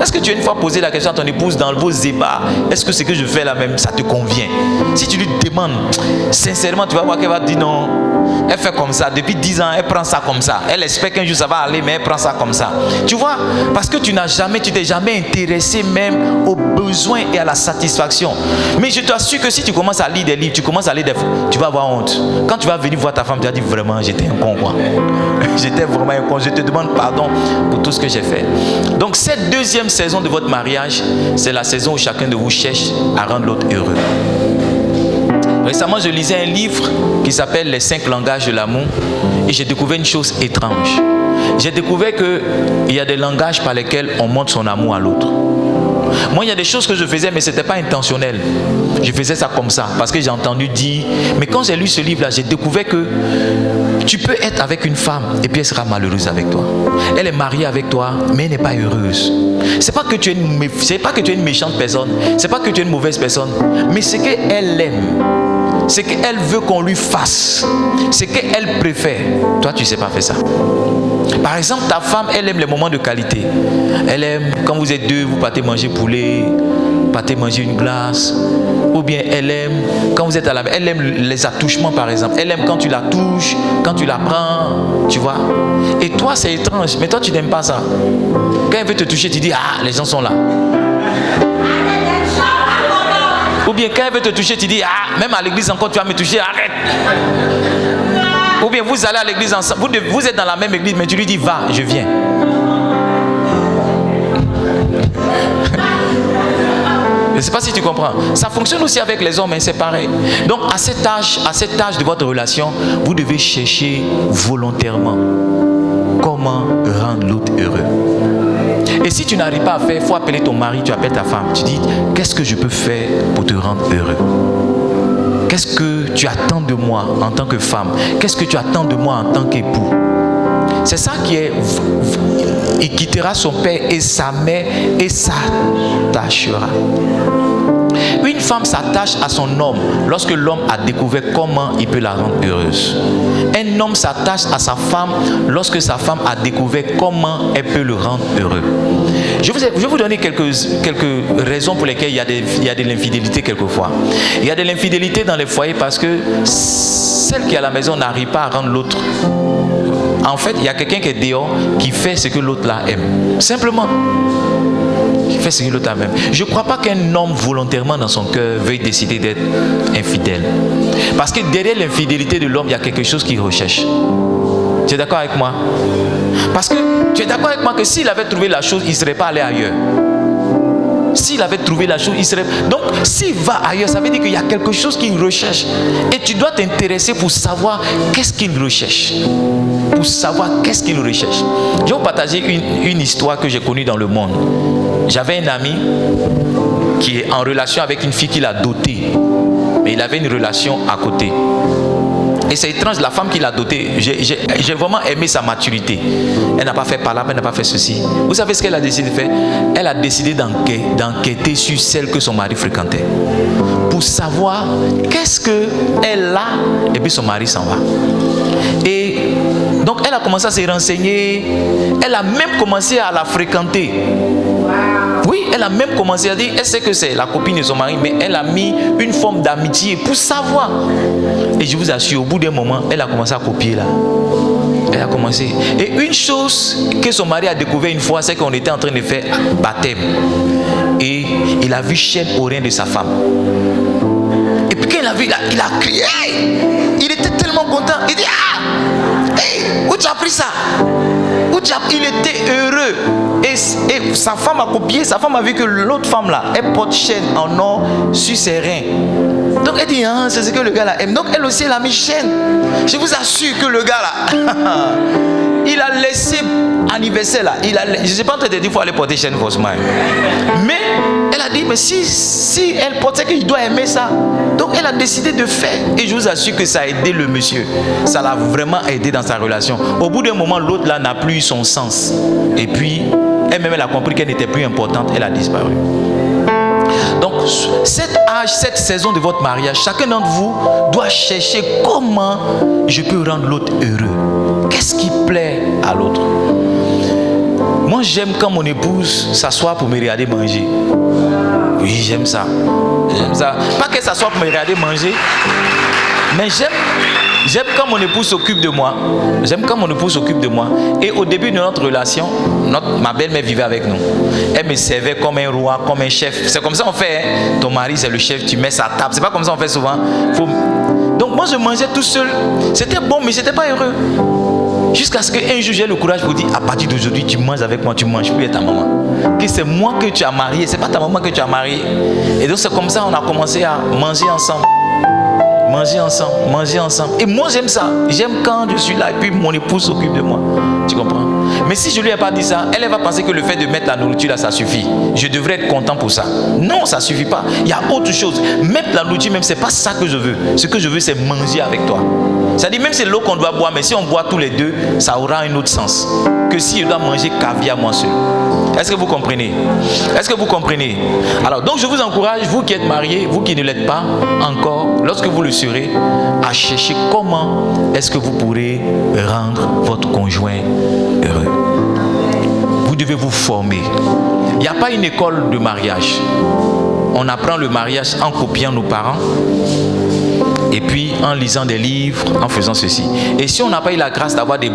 Est-ce que tu as une fois posé la question à ton épouse dans vos ébats, est-ce que ce que je fais là même, ça te convient? Si tu lui demandes, sincèrement, tu vas voir qu'elle va te dire non. Elle fait comme ça, depuis 10 ans, elle prend ça comme ça. Elle espère qu'un jour ça va aller, mais elle prend ça comme ça. Tu vois, parce que tu t'es jamais intéressé même aux besoins et à la satisfaction. Mais je t'assure que si tu commences à lire des livres, tu vas avoir honte. Quand tu vas venir voir ta femme, tu vas dire vraiment, j'étais un con quoi. J'étais vraiment un con. Je te demande pardon pour tout ce que j'ai fait. Donc cette deuxième saison de votre mariage, c'est la saison où chacun de vous cherche à rendre l'autre heureux. Récemment, je lisais un livre qui s'appelle Les 5 langages de l'amour et j'ai découvert une chose étrange. J'ai découvert qu'il y a des langages par lesquels on montre son amour à l'autre. Moi, il y a des choses que je faisais, mais ce n'était pas intentionnel. Je faisais ça comme ça, parce que j'ai entendu dire... Mais quand j'ai lu ce livre-là, j'ai découvert que tu peux être avec une femme et puis elle sera malheureuse avec toi. Elle est mariée avec toi, mais elle n'est pas heureuse. C'est pas que tu es une méchante personne, c'est pas que tu es une mauvaise personne, mais c'est qu'elle aime. C'est qu'elle veut qu'on lui fasse. C'est qu'elle préfère. Toi, tu ne sais pas faire ça. Par exemple, ta femme, elle aime les moments de qualité. Elle aime quand vous êtes deux, vous partez manger poulet, partez manger une glace. Ou bien elle aime quand vous êtes à la maison. Elle aime les attouchements, par exemple. Elle aime quand tu la touches, quand tu la prends. Tu vois. Et toi, c'est étrange. Mais toi, tu n'aimes pas ça. Quand elle veut te toucher, tu dis, ah, les gens sont là. Ou bien quand elle veut te toucher, tu dis, ah, même à l'église encore, tu vas me toucher, arrête. Ou bien vous allez à l'église ensemble, vous êtes dans la même église, mais tu lui dis, va, je viens. Je ne sais pas si tu comprends. Ça fonctionne aussi avec les hommes, mais c'est pareil. Donc à cet âge de votre relation, vous devez chercher volontairement comment comment rendre l'autre heureux. Et si tu n'arrives pas à faire, il faut appeler ton mari, tu appelles ta femme. Tu dis, qu'est-ce que je peux faire pour te rendre heureux? Qu'est-ce que tu attends de moi en tant que femme? Qu'est-ce que tu attends de moi en tant qu'époux? C'est ça qui est... Il quittera son père et sa mère et s'attachera. Une femme s'attache à son homme lorsque l'homme a découvert comment il peut la rendre heureuse. Un homme s'attache à sa femme lorsque sa femme a découvert comment elle peut le rendre heureux. Je vais vous donner quelques raisons pour lesquelles il y a de l'infidélité quelquefois. Il y a de l'infidélité dans les foyers parce que celle qui est à la maison n'arrive pas à rendre l'autre. En fait, il y a quelqu'un qui est dehors qui fait ce que l'autre là aime. Simplement. Il fait ce que l'autre aime. Je ne crois pas qu'un homme volontairement dans son cœur veuille décider d'être infidèle. Parce que derrière l'infidélité de l'homme, il y a quelque chose qu'il recherche. Tu es d'accord avec moi? Parce que tu es d'accord avec moi que s'il avait trouvé la chose, il ne serait pas allé ailleurs. S'il avait trouvé la chose, il serait... Donc, s'il va ailleurs, ça veut dire qu'il y a quelque chose qu'il recherche. Et tu dois t'intéresser pour savoir qu'est-ce qu'il recherche. Pour savoir qu'est-ce qu'il recherche. Je vais vous partager une histoire que j'ai connue dans le monde. J'avais un ami qui est en relation avec une fille qu'il a dotée. Mais il avait une relation à côté. Et c'est étrange, la femme qui l'a dotée, j'ai vraiment aimé sa maturité. Elle n'a pas fait par là, elle n'a pas fait ceci. Vous savez ce qu'elle a décidé de faire? Elle a décidé d'enquêter sur celle que son mari fréquentait. Pour savoir qu'est-ce qu'elle a, et puis son mari s'en va. Et donc elle a commencé à se renseigner. Elle a même commencé à la fréquenter. Oui, elle a même commencé à dire, elle sait que c'est la copine de son mari, mais elle a mis une forme d'amitié pour savoir. Et je vous assure, au bout d'un moment, elle a commencé à copier là. Elle a commencé. Et une chose que son mari a découvert une fois, c'est qu'on était en train de faire baptême. Et il a vu chaîne au rein de sa femme. Et puis quand il a vu, il a crié. Hey! Il était tellement content. Il dit, ah! Hey! Où tu as pris ça? Il était heureux. Et sa femme a copié. Sa femme a vu que l'autre femme là, elle porte chaîne en or sur ses reins. Donc elle dit, ah, c'est ce que le gars là aime. Donc elle aussi elle a mis chaîne. Je vous assure que le gars là, il a laissé anniversaire là. Je ne sais pas en train de dire qu'il faut aller porter chaîne forcément. Mais elle a dit, mais si elle portait qu'il doit aimer ça. Donc elle a décidé de faire. Et je vous assure que ça a aidé le monsieur. Ça l'a vraiment aidé dans sa relation. Au bout d'un moment, l'autre là n'a plus eu son sens. Et puis, elle-même elle a compris qu'elle n'était plus importante. Elle a disparu. Donc, cet âge, cette saison de votre mariage, chacun d'entre vous doit chercher comment je peux rendre l'autre heureux. Qu'est-ce qui plaît à l'autre? Moi, j'aime quand mon épouse s'assoit pour me regarder manger. Oui, j'aime ça. J'aime ça. Pas qu'elle s'assoit pour me regarder manger, mais j'aime quand mon épouse s'occupe de moi. J'aime quand mon épouse s'occupe de moi. Et au début de notre relation, ma belle-mère vivait avec nous. Elle me servait comme un roi, comme un chef. C'est comme ça qu'on fait. Hein? Ton mari, c'est le chef, tu mets sa table. C'est pas comme ça qu'on fait souvent. Donc moi, je mangeais tout seul. C'était bon, mais j'étais pas heureux. Jusqu'à ce qu'un jour, j'ai le courage pour dire, à partir d'aujourd'hui, tu manges avec moi, tu manges plus avec ta maman. Que c'est moi que tu as marié, c'est pas ta maman que tu as marié. Et donc c'est comme ça qu'on a commencé à manger ensemble. Manger ensemble, manger ensemble. Et moi j'aime ça. J'aime quand je suis là et puis mon épouse s'occupe de moi. Tu comprends? Mais si je lui ai pas dit ça, elle va penser que le fait de mettre la nourriture là, ça suffit. Je devrais être content pour ça. Non, ça suffit pas. Il y a autre chose. Mettre la nourriture même, c'est pas ça que je veux. Ce que je veux, c'est manger avec toi. C'est-à-dire même si c'est l'eau qu'on doit boire, mais si on boit tous les deux, ça aura un autre sens que si je dois manger caviar moi seul. Est-ce que vous comprenez? Est-ce que vous comprenez? Alors, donc je vous encourage, vous qui êtes mariés, vous qui ne l'êtes pas encore, lorsque vous le serez, à chercher comment est-ce que vous pourrez rendre votre conjoint heureux. Vous devez vous former. Il n'y a pas une école de mariage. On apprend le mariage en copiant nos parents. Et puis en lisant des livres, en faisant ceci. Et si on n'a pas eu la grâce d'avoir des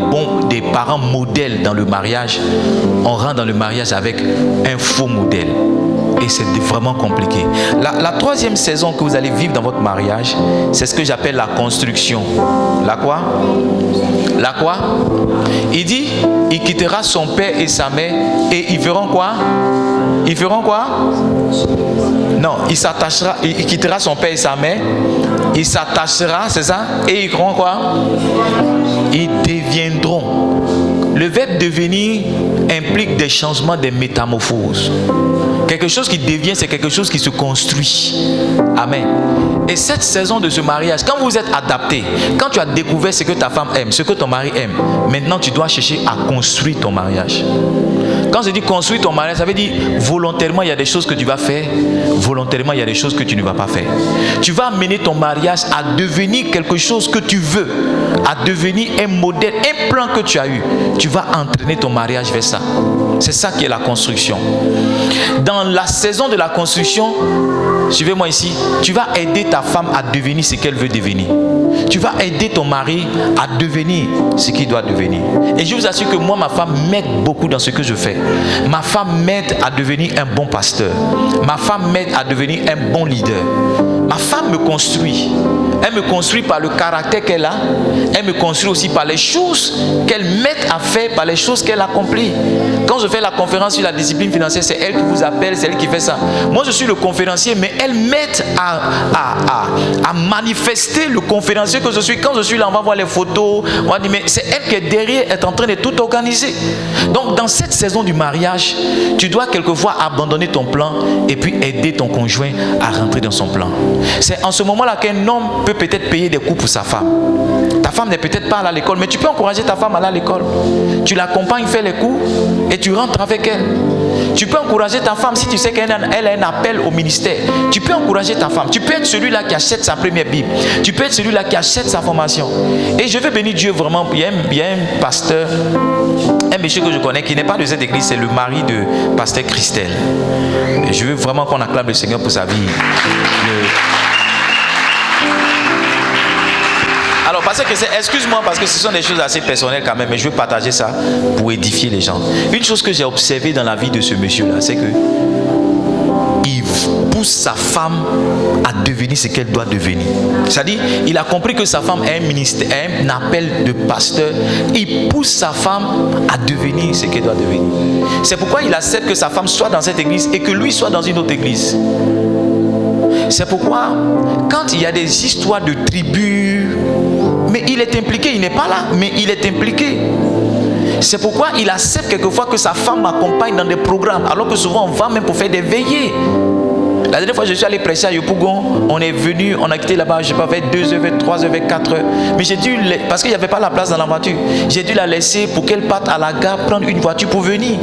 parents modèles dans le mariage, on rentre dans le mariage avec un faux modèle. Et c'est vraiment compliqué. La troisième saison que vous allez vivre dans votre mariage, c'est ce que j'appelle la construction. La quoi? La quoi? Il dit, il quittera son père et sa mère et ils feront quoi? Ils feront quoi? Non, il quittera son père et sa mère. Il s'attachera, c'est ça? Et ils feront quoi? Ils deviendront Le verbe devenir implique des changements, des métamorphoses. Quelque chose qui devient, c'est quelque chose qui se construit. Amen. Et cette saison de ce mariage, quand vous êtes adapté, quand tu as découvert ce que ta femme aime, ce que ton mari aime, maintenant tu dois chercher à construire ton mariage. Quand je dis construire ton mariage, ça veut dire volontairement il y a des choses que tu vas faire, volontairement il y a des choses que tu ne vas pas faire. Tu vas amener ton mariage à devenir quelque chose que tu veux, à devenir un modèle, un plan que tu as eu. Tu vas entraîner ton mariage vers ça. C'est ça qui est la construction. Dans la saison de la construction, suivez-moi ici, tu vas aider ta femme à devenir ce qu'elle veut devenir. Tu vas aider ton mari à devenir ce qu'il doit devenir. Et je vous assure que moi, ma femme m'aide beaucoup dans ce que je fais. Ma femme m'aide à devenir un bon pasteur. Ma femme m'aide à devenir un bon leader. Ma femme me construit. Elle me construit par le caractère qu'elle a. Elle me construit aussi par les choses qu'elle m'aide à faire, par les choses qu'elle accomplit. Quand je fais la conférence sur la discipline financière, c'est elle qui vous appelle, c'est elle qui fait ça. Moi, je suis le conférencier, mais elle m'aide à manifester le conférencier que je suis. Quand je suis là, on va voir les photos. On va dire, mais c'est elle qui est derrière, elle est en train de tout organiser. Donc, dans cette saison du mariage, tu dois quelquefois abandonner ton plan et puis aider ton conjoint à rentrer dans son plan. C'est en ce moment-là qu'un homme peut peut-être payer des coûts pour sa femme. Ta femme n'est peut-être pas allée à l'école, mais tu peux encourager ta femme à aller à l'école. Tu l'accompagnes, fais les cours et tu rentres avec elle. Tu peux encourager ta femme si tu sais qu'elle a un appel au ministère. Tu peux encourager ta femme. Tu peux être celui-là qui achète sa première Bible. Tu peux être celui-là qui achète sa formation. Et je veux bénir Dieu vraiment. Il y a un pasteur, un monsieur que je connais qui n'est pas de cette église, c'est le mari de pasteur Christelle. Et je veux vraiment qu'on acclame le Seigneur pour sa vie. Alors, parce que excuse-moi, parce que ce sont des choses assez personnelles quand même, mais je veux partager ça pour édifier les gens. Une chose que j'ai observée dans la vie de ce monsieur-là, c'est que il pousse sa femme à devenir ce qu'elle doit devenir. C'est-à-dire, il a compris que sa femme a un ministère, un appel de pasteur. Il pousse sa femme à devenir ce qu'elle doit devenir. C'est pourquoi il accepte que sa femme soit dans cette église et que lui soit dans une autre église. C'est pourquoi, quand il y a des histoires de tribus, mais il est impliqué, il n'est pas là, mais il est impliqué. C'est pourquoi il accepte quelquefois que sa femme m'accompagne dans des programmes, alors que souvent on va même pour faire des veillées. La dernière fois, je suis allé prêcher à Yopougon, on est venu, on a quitté là-bas, je ne sais pas, vers 2h, vers 3h, vers 4h. Mais j'ai dû, parce qu'il n'y avait pas la place dans la voiture, j'ai dû la laisser pour qu'elle parte à la gare, prendre une voiture pour venir.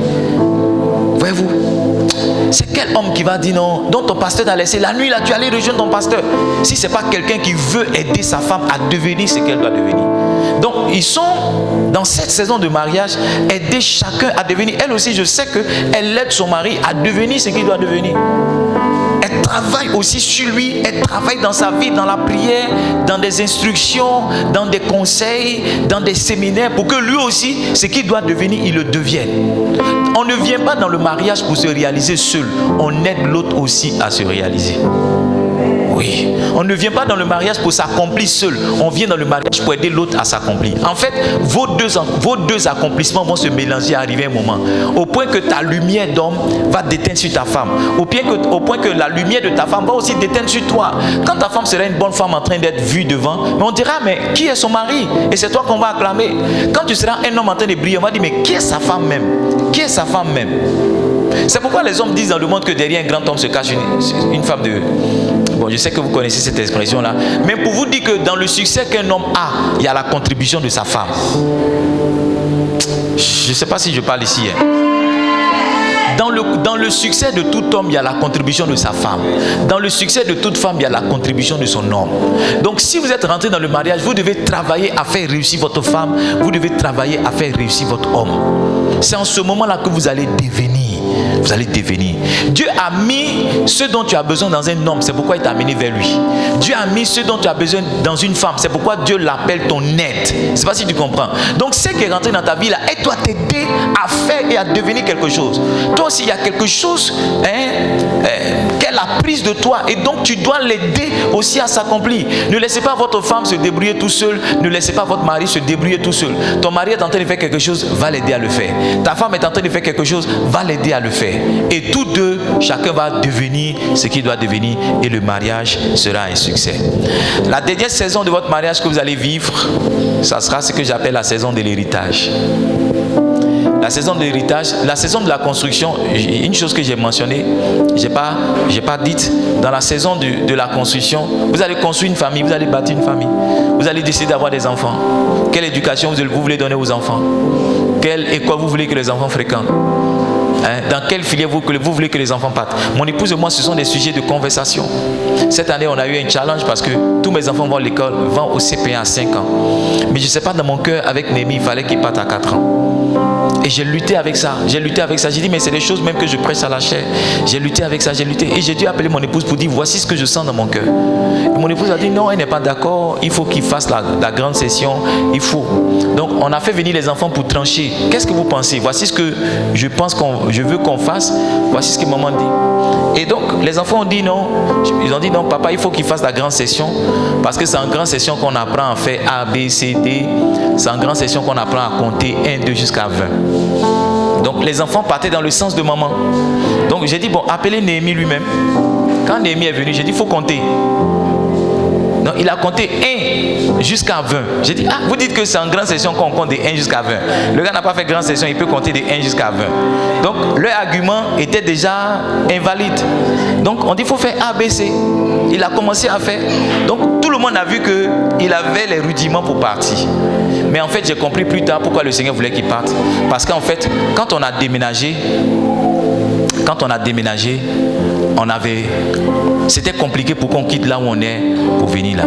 Voyez-vous? C'est quel homme qui va dire non, dont ton pasteur t'a laissé la nuit là, tu allais rejoindre ton pasteur. Si ce n'est pas quelqu'un qui veut aider sa femme à devenir ce qu'elle doit devenir. Donc ils sont dans cette saison de mariage, aider chacun à devenir. Elle aussi, je sais qu'elle aide son mari à devenir ce qu'il doit devenir. Elle travaille aussi sur lui, elle travaille dans sa vie, dans la prière, dans des instructions, dans des conseils, dans des séminaires, pour que lui aussi, ce qu'il doit devenir, il le devienne. On ne vient pas dans le mariage pour se réaliser seul, on aide l'autre aussi à se réaliser. Oui, on ne vient pas dans le mariage pour s'accomplir seul, on vient dans le mariage pour aider l'autre à s'accomplir. En fait, vos deux accomplissements vont se mélanger à arriver un moment, au point que ta lumière d'homme va déteindre sur ta femme, au point que la lumière de ta femme va aussi déteindre sur toi. Quand ta femme sera une bonne femme en train d'être vue devant, mais on dira, mais qui est son mari? Et c'est toi qu'on va acclamer. Quand tu seras un homme en train de briller, on va dire, mais qui est sa femme même? Qui est sa femme même? C'est pourquoi les hommes disent dans le monde que derrière un grand homme se cache une femme de... Bon, je sais que vous connaissez cette expression-là. Mais pour vous dire que dans le succès qu'un homme a, il y a la contribution de sa femme. Je ne sais pas si je parle ici. Dans le succès de tout homme, il y a la contribution de sa femme. Dans le succès de toute femme, il y a la contribution de son homme. Donc si vous êtes rentré dans le mariage, vous devez travailler à faire réussir votre femme. Vous devez travailler à faire réussir votre homme. C'est en ce moment-là que vous allez devenir. Vous allez devenir. Dieu a mis ce dont tu as besoin dans un homme, c'est pourquoi il t'a amené vers lui. Dieu a mis ce dont tu as besoin dans une femme, c'est pourquoi Dieu l'appelle ton aide. Je ne sais pas si tu comprends. Donc ce qui est rentré dans ta vie là, aide-toi à t'aider à faire et à devenir quelque chose. Toi aussi, il y a quelque chose qu'elle a prise de toi et donc tu dois l'aider aussi à s'accomplir. Ne laissez pas votre femme se débrouiller tout seul. Ne laissez pas votre mari se débrouiller tout seul. Ton mari est en train de faire quelque chose, va l'aider à le faire. Ta femme est en train de faire quelque chose, va l'aider à le faire. Et tous deux, chacun va devenir ce qu'il doit devenir et le mariage sera un succès. La dernière saison de votre mariage que vous allez vivre, ça sera ce que j'appelle la saison de l'héritage. la saison de l'héritage, la saison de la construction. Une chose que j'ai mentionnée, j'ai pas dite, dans la saison de la construction, vous allez construire une famille, vous allez bâtir une famille, vous allez décider d'avoir des enfants. Quelle éducation vous voulez donner aux enfants? Quelle école vous voulez que les enfants fréquentent? Dans quelle filière vous voulez que les enfants partent? Mon épouse et moi, ce sont des sujets de conversation. Cette année, on a eu un challenge parce que tous mes enfants vont à l'école, vont au CP1 à 5 ans. Mais je ne sais pas, dans mon cœur, avec Némi, il fallait qu'il parte à 4 ans. Et j'ai lutté avec ça. J'ai dit, mais c'est des choses même que je prêche à la chair. J'ai lutté avec ça, j'ai lutté. Et j'ai dû appeler mon épouse pour dire, voici ce que je sens dans mon cœur. Et mon épouse a dit, non, elle n'est pas d'accord. Il faut qu'il fasse la grande session. Il faut. Donc, on a fait venir les enfants pour trancher. Qu'est-ce que vous pensez? Voici ce que je veux qu'on fasse. Voici ce que maman dit. Et donc, les enfants ont dit non. Ils ont dit non, papa, il faut qu'il fasse la grande session. Parce que c'est en grande session qu'on apprend à faire A, B, C, D. C'est en grande session qu'on apprend à compter 1, 2 jusqu'à 20. Donc, les enfants partaient dans le sens de maman. Donc, j'ai dit, bon, appelez Néhémie lui-même. Quand Néhémie est venu, j'ai dit, il faut compter. Donc, il a compté 1 jusqu'à 20. J'ai dit, vous dites que c'est en grande session qu'on compte de 1 jusqu'à 20. Le gars n'a pas fait grande session, il peut compter de 1 jusqu'à 20. Donc, leur argument était déjà invalide. Donc, on dit, il faut faire A, B, C. Il a commencé à faire. Donc, tout le monde a vu qu'il avait les rudiments pour partir. Mais en fait, j'ai compris plus tard pourquoi le Seigneur voulait qu'il parte. Parce qu'en fait, quand on a déménagé, c'était compliqué pour qu'on quitte là où on est pour venir là.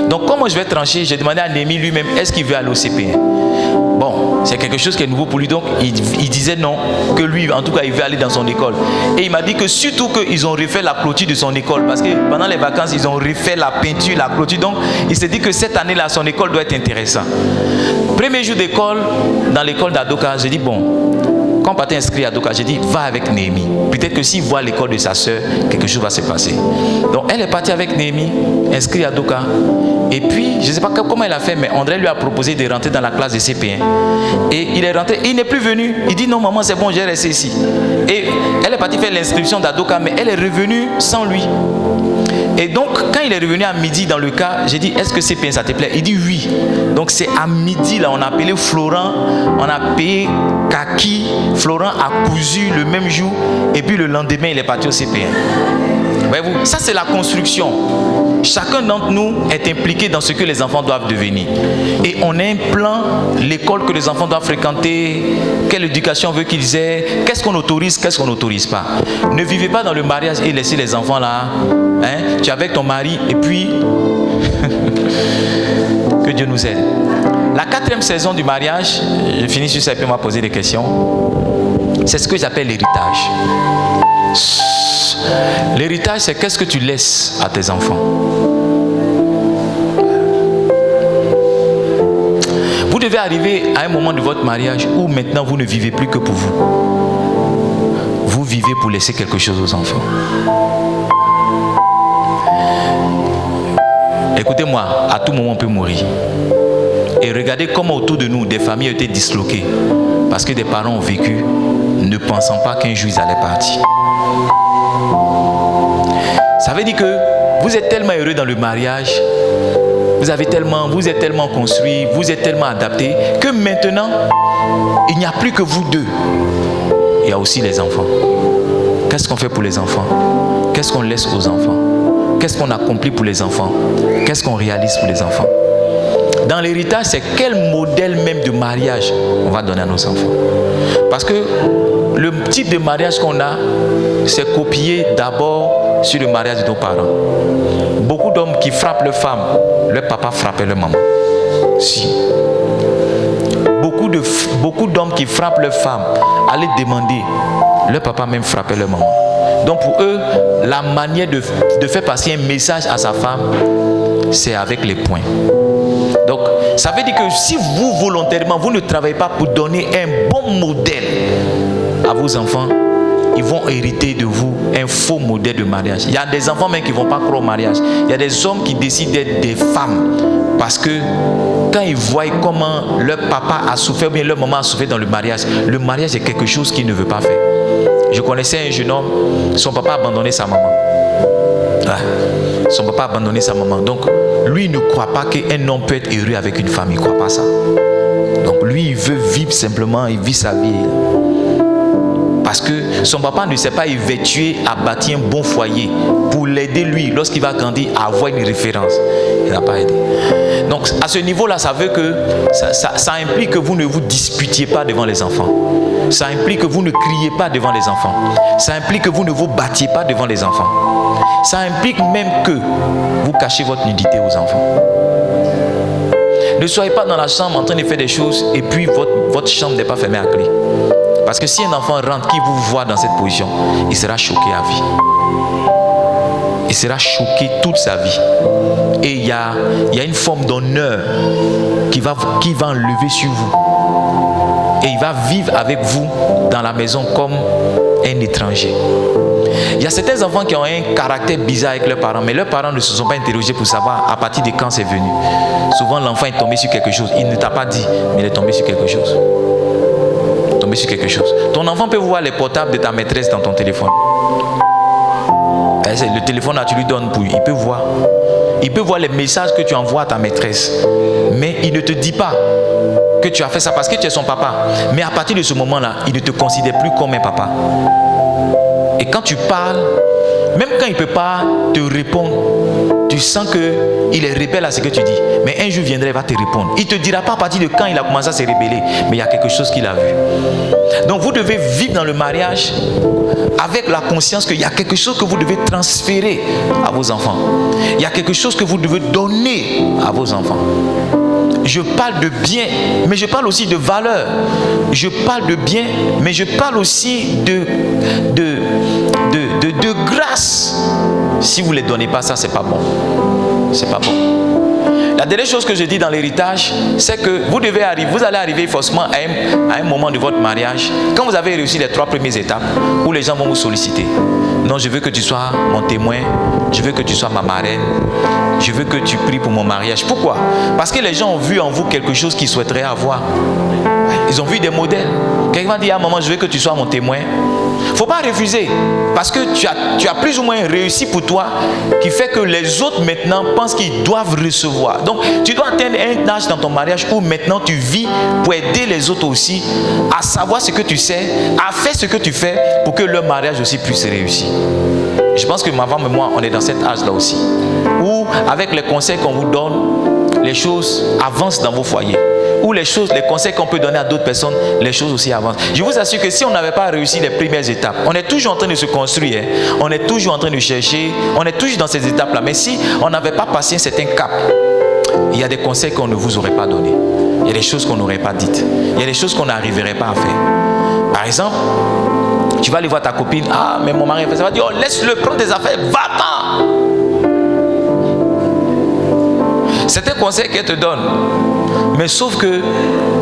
Donc, comment je vais trancher? J'ai demandé à Néhémie lui-même, est-ce qu'il veut aller au CP1? Bon, c'est quelque chose qui est nouveau pour lui, donc il disait non, que lui, en tout cas, il veut aller dans son école. Et il m'a dit que surtout qu'ils ont refait la clôture de son école, parce que pendant les vacances, ils ont refait la peinture, la clôture. Donc, il s'est dit que cette année-là, son école doit être intéressante. Premier jour d'école, dans l'école d'Adoka, j'ai dit bon, quand on partait inscrit à Adoka, j'ai dit va avec Néhémie. Peut-être que s'il voit l'école de sa soeur, quelque chose va se passer. Donc elle est partie avec Néhémie, inscrit à Adoka. Et puis, je ne sais pas comment elle a fait, mais André lui a proposé de rentrer dans la classe de CP1. Et il est rentré, il n'est plus venu. Il dit non maman, c'est bon, j'ai resté ici. Et elle est partie faire l'inscription d'Adoka, mais elle est revenue sans lui. Et donc, quand il est revenu à midi dans le cas, j'ai dit, est-ce que CP1 ça te plaît? Il dit oui. Donc c'est à midi, là, on a appelé Florent, on a payé Kaki, Florent a cousu le même jour, et puis le lendemain, il est parti au CP1. Voyez-vous, ça c'est la construction. Chacun d'entre nous est impliqué dans ce que les enfants doivent devenir. Et on a un plan, l'école que les enfants doivent fréquenter, quelle éducation on veut qu'ils aient, qu'est-ce qu'on autorise, qu'est-ce qu'on n'autorise pas. Ne vivez pas dans le mariage et laissez les enfants là. Tu es avec ton mari et puis... que Dieu nous aide. La 4e saison du mariage, je finis sur ça et puis on va poser des questions. C'est ce que j'appelle l'héritage. L'héritage, c'est qu'est-ce que tu laisses à tes enfants. Vous devez arriver à un moment de votre mariage où maintenant vous ne vivez plus que pour vous. Vous vivez pour laisser quelque chose aux enfants. Écoutez-moi, à tout moment on peut mourir. Et regardez comment autour de nous, des familles ont été disloquées parce que des parents ont vécu ne pensant pas qu'un jour ils allaient partir. Ça veut dire que vous êtes tellement heureux dans le mariage, vous êtes tellement construit, vous êtes tellement adapté que maintenant, il n'y a plus que vous deux. Il y a aussi les enfants. Qu'est-ce qu'on fait pour les enfants? Qu'est-ce qu'on laisse aux enfants? Qu'est-ce qu'on accomplit pour les enfants? Qu'est-ce qu'on réalise pour les enfants? Dans l'héritage, c'est quel modèle même de mariage on va donner à nos enfants? Parce que le type de mariage qu'on a, c'est copié d'abord sur le mariage de nos parents. Beaucoup d'hommes qui frappent leurs femmes, leur papa frappait leur maman. Si. Beaucoup d'hommes qui frappent leurs femmes, allaient demander, leur papa même frappait leur maman. Donc pour eux, la manière de faire passer un message à sa femme, c'est avec les poings. Donc, ça veut dire que si vous, volontairement, vous ne travaillez pas pour donner un bon modèle à vos enfants, ils vont hériter de vous un faux modèle de mariage. Il y a des enfants même qui ne vont pas croire au mariage. Il y a des hommes qui décident d'être des femmes parce que quand ils voient comment leur papa a souffert, ou bien leur maman a souffert dans le mariage est quelque chose qu'il ne veut pas faire. Je connaissais un jeune homme, son papa a abandonné sa maman. Son papa a abandonné sa maman. Donc, lui ne croit pas qu'un homme peut être heureux avec une femme. Il ne croit pas ça. Donc lui, il veut vivre simplement, il vit sa vie. Parce que son papa ne s'est pas évertué à bâtir un bon foyer pour l'aider lui, lorsqu'il va grandir, à avoir une référence. Il n'a pas aidé. Donc à ce niveau-là, ça veut que ça implique que vous ne vous disputiez pas devant les enfants. Ça implique que vous ne criez pas devant les enfants. Ça implique que vous ne vous battiez pas devant les enfants. Ça implique même que vous cachez votre nudité aux enfants. Ne soyez pas dans la chambre en train de faire des choses et puis votre chambre n'est pas fermée à clé. Parce que si un enfant rentre, qui vous voit dans cette position, il sera choqué à vie. Il sera choqué toute sa vie. Et il y a une forme d'honneur qui va enlever sur vous. Et il va vivre avec vous dans la maison comme un étranger. Il y a certains enfants qui ont un caractère bizarre avec leurs parents, mais leurs parents ne se sont pas interrogés pour savoir à partir de quand c'est venu. Souvent l'enfant est tombé sur quelque chose. Il ne t'a pas dit, mais il est tombé sur quelque chose. Sur quelque chose. Ton enfant peut voir les portables de ta maîtresse dans ton téléphone. Le téléphone là, tu lui donnes pour il peut voir. Il peut voir les messages que tu envoies à ta maîtresse. Mais il ne te dit pas que tu as fait ça parce que tu es son papa. Mais à partir de ce moment-là, il ne te considère plus comme un papa. Et quand tu parles, même quand il ne peut pas te répondre, tu sens qu'il est rebelle à ce que tu dis. Mais un jour viendra, il va te répondre. Il ne te dira pas à partir de quand il a commencé à se rebeller. Mais il y a quelque chose qu'il a vu. Donc vous devez vivre dans le mariage avec la conscience qu'il y a quelque chose que vous devez transférer à vos enfants. Il y a quelque chose que vous devez donner à vos enfants. Je parle de bien, mais je parle aussi de valeur. Je parle de bien, mais je parle aussi de grâce. Si vous ne les donnez pas, ça, c'est pas bon. C'est pas bon. La dernière chose que je dis dans l'héritage, c'est que vous allez arriver forcément à un moment de votre mariage, quand vous avez réussi les 3 premières étapes, où les gens vont vous solliciter. Non, je veux que tu sois mon témoin, je veux que tu sois ma marraine, je veux que tu pries pour mon mariage. Pourquoi? Parce que les gens ont vu en vous quelque chose qu'ils souhaiteraient avoir. Ils ont vu des modèles. Quelqu'un va dire, ah maman, je veux que tu sois mon témoin. Il ne faut pas refuser. Parce que tu as plus ou moins réussi pour toi, qui fait que les autres maintenant pensent qu'ils doivent recevoir. Donc, tu dois atteindre un âge dans ton mariage où maintenant tu vis pour aider les autres aussi à savoir ce que tu sais, à faire ce que tu fais pour que leur mariage aussi puisse réussir. Je pense que ma femme et moi, on est dans cet âge-là aussi. Où, avec les conseils qu'on vous donne, les choses avancent dans vos foyers. Ou les conseils qu'on peut donner à d'autres personnes, les choses aussi avancent. Je vous assure que si on n'avait pas réussi les premières étapes, on est toujours en train de se construire, on est toujours en train de chercher, on est toujours dans ces étapes-là. Mais si on n'avait pas passé un certain cap, il y a des conseils qu'on ne vous aurait pas donnés. Il y a des choses qu'on n'aurait pas dites. Il y a des choses qu'on n'arriverait pas à faire. Par exemple, tu vas aller voir ta copine, ah mais mon mari a fait ça, va dire, oh laisse-le prendre des affaires, va-t'en. C'est un conseil qu'elle te donne. Mais sauf que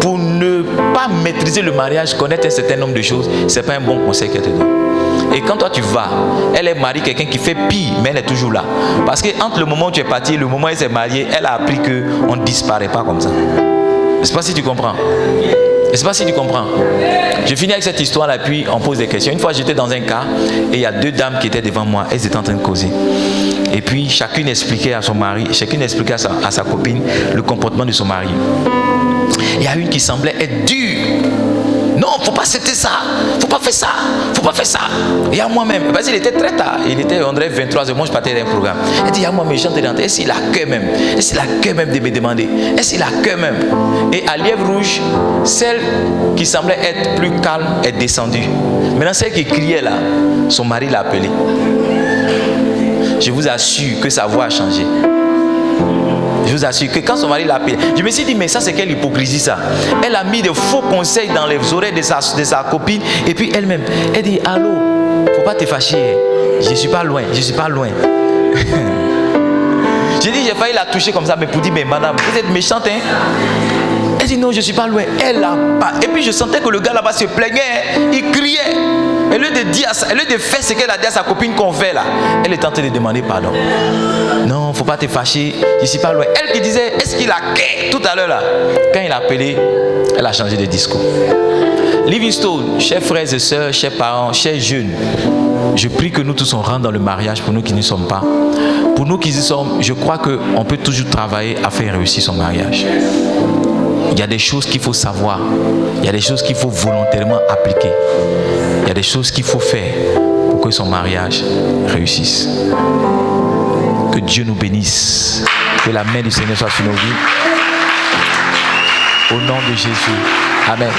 pour ne pas maîtriser le mariage, connaître un certain nombre de choses, ce n'est pas un bon conseil qu'elle te donne. Et quand toi tu vas, elle est mariée quelqu'un qui fait pire, mais elle est toujours là. Parce que entre le moment où tu es parti et le moment où elle s'est mariée, elle a appris qu'on ne disparaît pas comme ça. Je ne sais pas si tu comprends. Je ne sais pas si tu comprends. Je finis avec cette histoire-là, puis on pose des questions. Une fois, j'étais dans un cas, et il y a 2 dames qui étaient devant moi. Elles étaient en train de causer. Et puis, chacune expliquait à son mari, chacune expliquait à sa copine le comportement de son mari. Il y a une qui semblait être dure. Non, il ne faut pas accepter ça. Il ne faut pas faire ça. Il ne faut pas faire ça. Et à moi-même, parce qu'il était très tard. Il était, on dirait 23h. Moi, je partais d'un programme. Elle dit, à moi, mais j'entends d'entrer. Est-ce qu'il a cœur même? Est-ce qu'il a cœur même de me demander? Est-ce qu'il a cœur même? Et à Lièvre Rouge, celle qui semblait être plus calme est descendue. Maintenant, celle qui criait là, son mari l'a appelée. Je vous assure que sa voix a changé. Je vous assure que quand son mari l'a appelé, je me suis dit, mais ça c'est quelle hypocrisie ça. Elle a mis de faux conseils dans les oreilles de sa copine. Et puis elle-même, elle dit, allô, faut pas te fâcher. Je suis pas loin, je suis pas loin. J'ai dit, j'ai failli la toucher comme ça, mais pour dire, mais madame, vous êtes méchante, hein? Elle dit, non, je suis pas loin. Elle a pas. Et puis je sentais que le gars là-bas se plaignait, il criait. Au lieu de faire ce qu'elle a dit à sa copine qu'on fait là, elle est en train de demander pardon. Non, faut pas te fâcher, je suis pas loin. Elle qui disait, est-ce qu'il a quai tout à l'heure là? Quand il a appelé, elle a changé de discours. Livingstone, chers frères et sœurs, chers parents, chers jeunes, je prie que nous tous on rentre dans le mariage pour nous qui n'y sommes pas. Pour nous qui y sommes, je crois qu'on peut toujours travailler à faire réussir son mariage. Il y a des choses qu'il faut savoir. Il y a des choses qu'il faut volontairement appliquer. Il y a des choses qu'il faut faire pour que son mariage réussisse. Que Dieu nous bénisse. Que la main du Seigneur soit sur nos vies. Au nom de Jésus. Amen.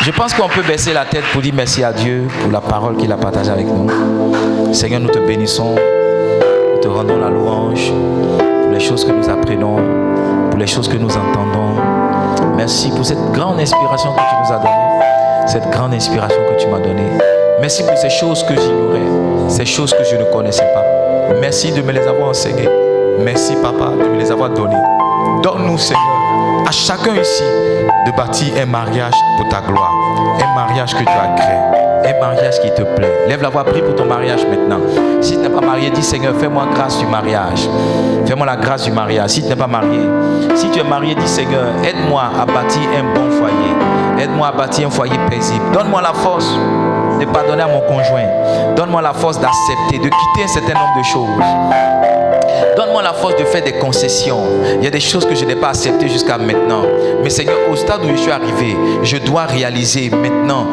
Je pense qu'on peut baisser la tête pour dire merci à Dieu pour la parole qu'il a partagée avec nous. Seigneur, nous te bénissons. Nous te rendons la louange pour les choses que nous apprenons, pour les choses que nous entendons. Merci pour cette grande inspiration que tu nous as donnée. Cette grande inspiration que tu m'as donnée. Merci pour ces choses que j'ignorais, ces choses que je ne connaissais pas. Merci de me les avoir enseignées. Merci, Papa, de me les avoir données. Donne-nous, Seigneur, à chacun ici, de bâtir un mariage pour ta gloire. Un mariage que tu as créé. Un mariage qui te plaît. Lève la voix, prie pour ton mariage maintenant. Si tu n'es pas marié, dis Seigneur, fais-moi grâce du mariage. Fais-moi la grâce du mariage. Si tu n'es pas marié, si tu es marié, dis Seigneur, aide-moi à bâtir un bon foyer. Aide-moi à bâtir un foyer paisible. Donne-moi la force de pardonner à mon conjoint. Donne-moi la force d'accepter, de quitter un certain nombre de choses. Donne-moi la force de faire des concessions. Il y a des choses que je n'ai pas acceptées jusqu'à maintenant. Mais Seigneur, au stade où je suis arrivé, je dois réaliser maintenant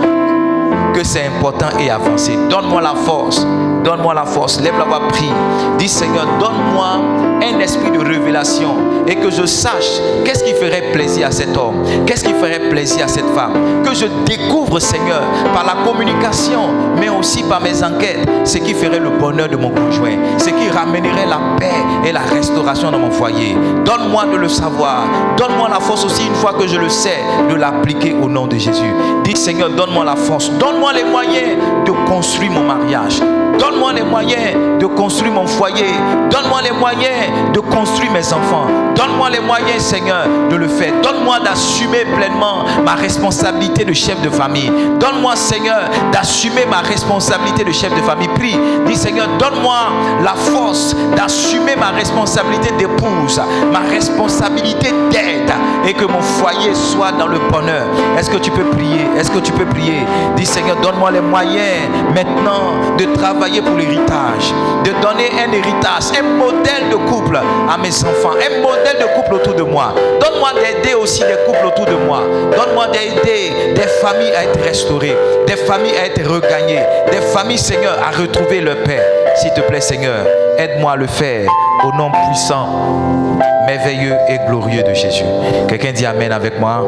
que c'est important et avancer. Donne-moi la force. Donne-moi la force. Lève la voix, prie. Dis Seigneur, donne-moi un esprit de révélation et que je sache qu'est-ce qui ferait plaisir à cet homme, qu'est-ce qui ferait plaisir à cette femme. Que je découvre, Seigneur, par la communication, mais aussi par mes enquêtes, ce qui ferait le bonheur de mon conjoint, ce qui ramènerait la paix et la restauration dans mon foyer. Donne-moi de le savoir. Donne-moi la force aussi, une fois que je le sais, de l'appliquer au nom de Jésus. Dis Seigneur, donne-moi la force. Donne-moi les moyens de construire mon mariage. Donne-moi les moyens de construire mon foyer. Donne-moi les moyens de construire mes enfants. Donne-moi les moyens, Seigneur, de le faire. Donne-moi d'assumer pleinement ma responsabilité de chef de famille. Donne-moi, Seigneur, d'assumer ma responsabilité de chef de famille. Prie, dis Seigneur, donne-moi la force d'assumer ma responsabilité d'épouse, ma responsabilité d'aide, et que mon foyer soit dans le bonheur. Est-ce que tu peux prier? Est-ce que tu peux prier? Dis Seigneur, donne-moi les moyens maintenant de travailler pour l'héritage, de donner un héritage, un modèle de couple à mes enfants, un modèle de couple autour de moi. Donne-moi d'aider aussi les couples autour de moi. Donne-moi d'aider des familles à être restaurées, des familles à être regagnées, des familles, Seigneur, à retrouver leur paix. S'il te plaît, Seigneur, aide-moi à le faire au nom puissant, merveilleux et glorieux de Jésus. Quelqu'un dit Amen avec moi.